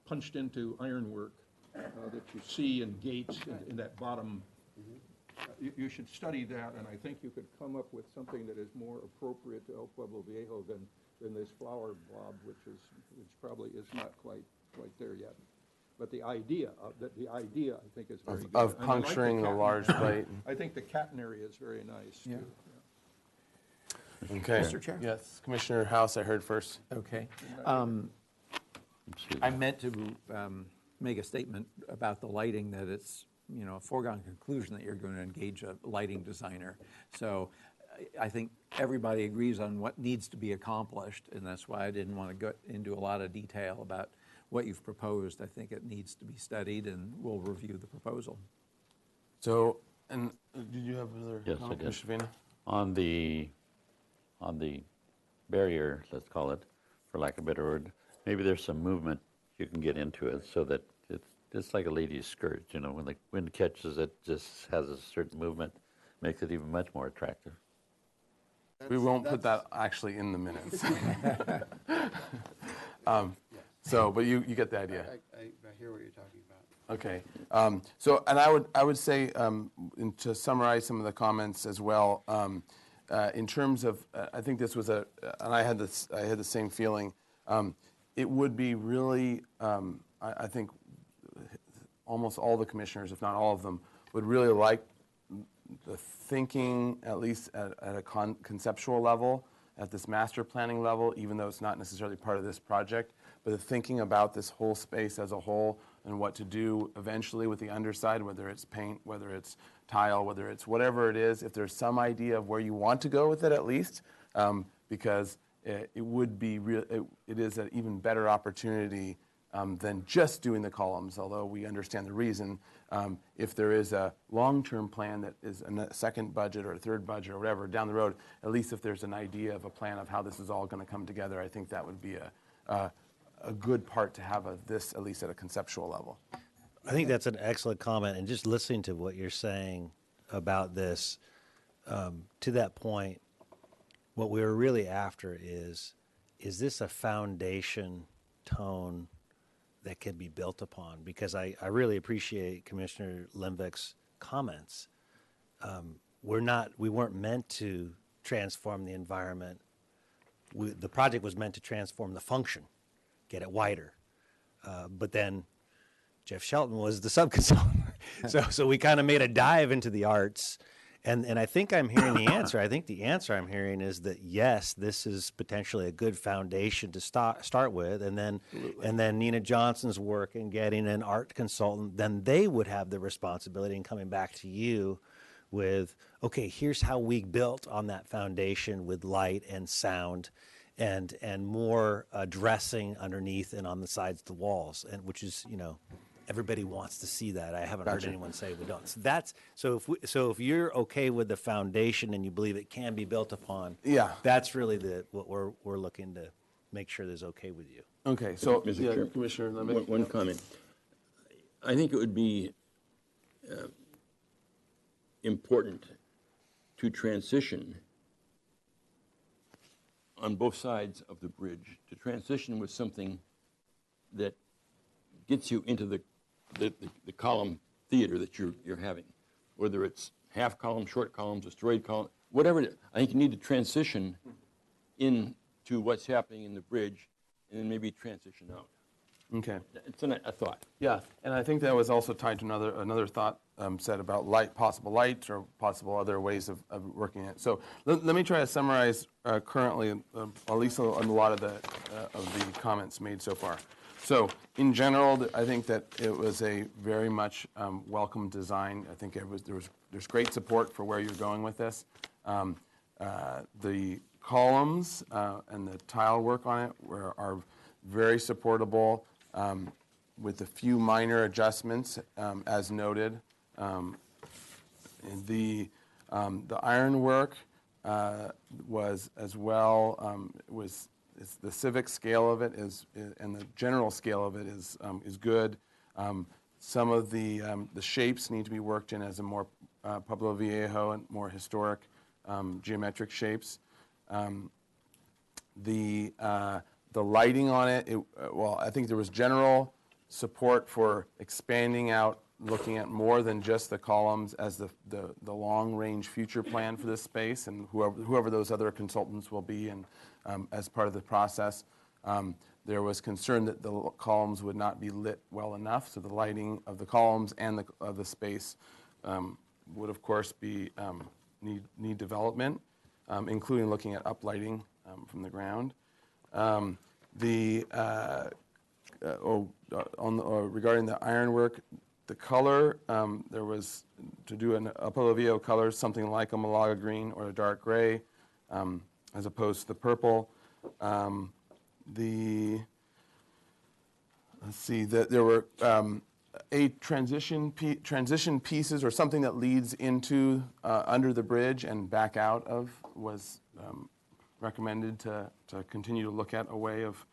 punched into ironwork that you see in gates in that bottom. You should study that, and I think you could come up with something that is more appropriate to El Pueblo Viejo than this flower blob, which probably is not quite there yet. But the idea I think is very good.
Of puncturing the large plate.
I think the catenary is very nice.
Yeah.
Too.
Okay.
Mr. Chair?
Yes, Commissioner House, I heard first.
Okay. I meant to make a statement about the lighting, that it's a foregone conclusion that you're going to engage a lighting designer. So I think everybody agrees on what needs to be accomplished, and that's why I didn't want to go into a lot of detail about what you've proposed. I think it needs to be studied, and we'll review the proposal.
So, and did you have another
Yes,
comment,
I did.
Mr. Vina?
On the barrier, let's call it, for lack of a better word, maybe there's some movement you can get into it so that it's like a lady's skirt, when the wind catches it, just has a certain movement, makes it even much more attractive.
We won't put that actually in the minutes. But you get the idea.
I hear what you're talking about.
Okay. And I would say, and to summarize some of the comments as well, in terms of, I think this was and I had the same feeling. It would be really, I think, almost all the commissioners, if not all of them, would really like the thinking, at least at a conceptual level, at this master planning level, even though it's not necessarily part of this project, but the thinking about this whole space as a whole and what to do eventually with the underside, whether it's paint, whether it's tile, whether it's whatever it is, if there's some idea of where you want to go with it at least, because it would be it is an even better opportunity than just doing the columns, although we understand the reason. If there is a long-term plan that is a second budget or a third budget or whatever down the road, at least if there's an idea of a plan of how this is all going to come together, I think that would be a good part to have this, at least at a conceptual level.
I think that's an excellent comment. And just listening to what you're saying about this, to that point, what we were really after is this a foundation tone that can be built upon? Because I really appreciate Commissioner Limbeck's comments. We weren't meant to transform the environment. The project was meant to transform the function, get it wider. But then Jeff Shelton was the sub-consultant. So we kind of made a dive into the arts. And I think I'm hearing the answer. I think the answer I'm hearing is that, yes, this is potentially a good foundation to start with. And then Nina Johnson's work in getting an art consultant, then they would have the responsibility in coming back to you with, okay, here's how we built on that foundation with light and sound and more dressing underneath and on the sides of the walls, and which is, everybody wants to see that. I haven't heard anyone say we don't. So if you're okay with the foundation and you believe it can be built upon, that's really what we're looking to make sure is okay with you.
Okay, so
Mr. Chairman,
Commissioner Lemon.
One comment. I think it would be important to transition on both sides of the bridge, to transition with something that gets you into the column theater that you're having, whether it's half column, short columns, a straight column, whatever it is. I think you need to transition into what's happening in the bridge and then maybe transition out.
Okay.
It's a thought.
Yeah, and I think that was also tied to another thought said about possible light or possible other ways of working it. So let me try to summarize currently, at least a lot of the comments made so far. So in general, I think that it was a very much welcome design. I think there's great support for where you're going with this. The columns and the tile work on it are very supportable, with a few minor adjustments as noted. The ironwork was as well the civic scale of it and the general scale of it is good. Some of the shapes need to be worked in as a more Pueblo Viejo and more historic geometric shapes. The lighting on it, I think there was general support for expanding out, looking at more than just the columns as the long-range future plan for this space, and whoever those other consultants will be, and as part of the process. There was concern that the columns would not be lit well enough, so the lighting of the columns and of the space would, of course, need development, including looking at uplighting from the ground. Regarding the ironwork, the color, there was to do a Pueblo Viejo color, something like a Malaga green or a dark gray, as opposed to the purple. There were transition pieces or something that leads into under the bridge and back out of was recommended to continue to look at a way of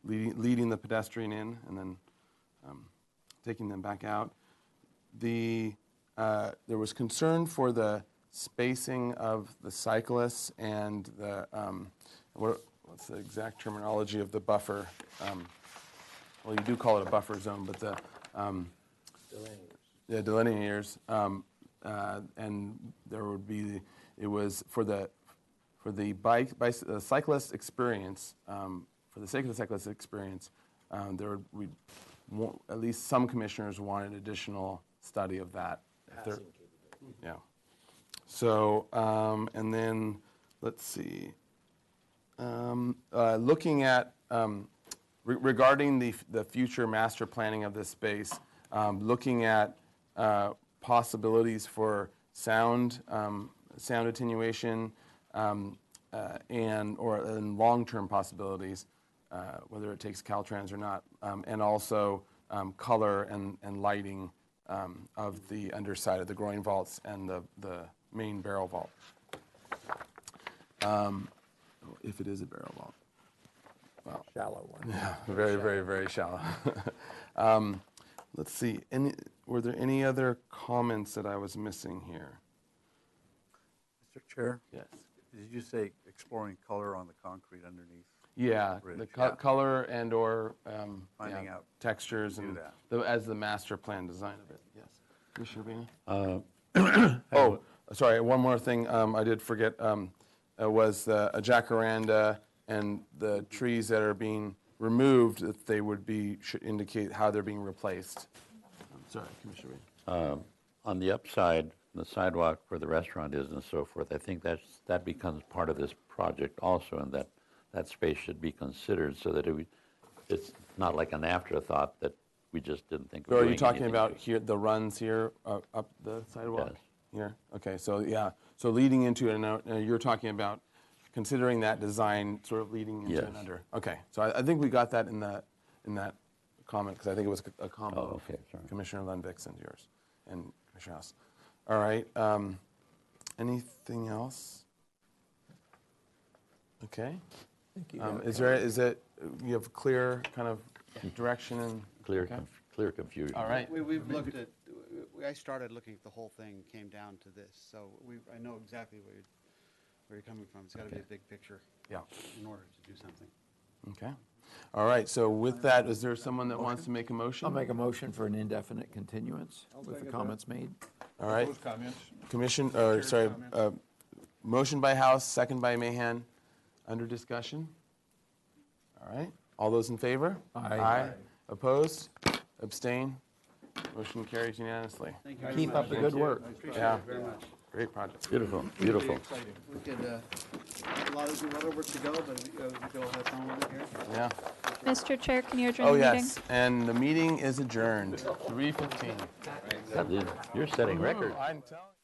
leading the pedestrian in and then taking them back out. There was concern for the spacing of the cyclists and the what's the exact terminology of the buffer? Well, you do call it a buffer zone, but the delineators. And there would be for the cyclist experience. For the sake of the cyclist experience, at least some commissioners wanted additional study of that. Yeah. So, and then let's see. Looking at regarding the future master planning of this space, looking at possibilities for sound attenuation and long-term possibilities, whether it takes Caltrans or not, and also color and lighting of the underside of the groin vaults and the main barrel vault, if it is a barrel vault.
Shallow one.
Yeah, very, very, very shallow. Let's see, were there any other comments that I was missing here?
Mr. Chair?
Yes.
Did you say exploring color on the concrete underneath?
Yeah,
bridge?
the
Yeah.
color and or
Finding out.
textures
Do
and
that.
as the master plan design of it, yes. Commissioner Bina?
Oh,
sorry, one more thing I did forget was a jacaranda and the trees that are being removed, that they would should indicate how they're being replaced. Sorry, Commissioner Bina.
on the upside, the sidewalk where the restaurant is and so forth, I think that becomes part of this project also, and that space should be considered so that it's not like an afterthought that we just didn't think of
So are
doing
you talking
anything.
about here, the runs here, up the sidewalk?
Yes.
Here? Okay, so yeah, so leading into it, and you're talking about considering that design sort of leading into and
Yes.
under. Okay, so I think we got that in that comment, because I think it was a combo
Oh,
of
okay, sorry.
Commissioner Lundvik's and yours, and Commissioner House. All right, anything else? Okay. Is it, you have clear kind of direction and?
Clear,
okay.
clear confusion.
All right.
We've looked at, I started looking at the whole thing, came down to this, so I know exactly where you're coming from. It's got to be a big picture.
Yeah.
In order to do something.
Okay. All right, so with that, is there someone that wants to make a motion?
I'll make a motion for an indefinite continuance with the comments made.
All right.
Those comments?
Motion by House, second by Mahan. Under discussion? All right. All those in favor?
Aye.
Opposed? Abstain? Motion carries unanimously.
Thank you very
Keep
much.
up the good work.
I appreciate
Yeah.
it very much.
Great project.
Beautiful, beautiful.
We could, a lot over to go, but we could all have fun with it here.
Yeah.
Mr. Chair, can you adjourn
Oh,
the meeting?
yes, and the meeting is adjourned, 3:15.
You're setting records.
I'm telling you.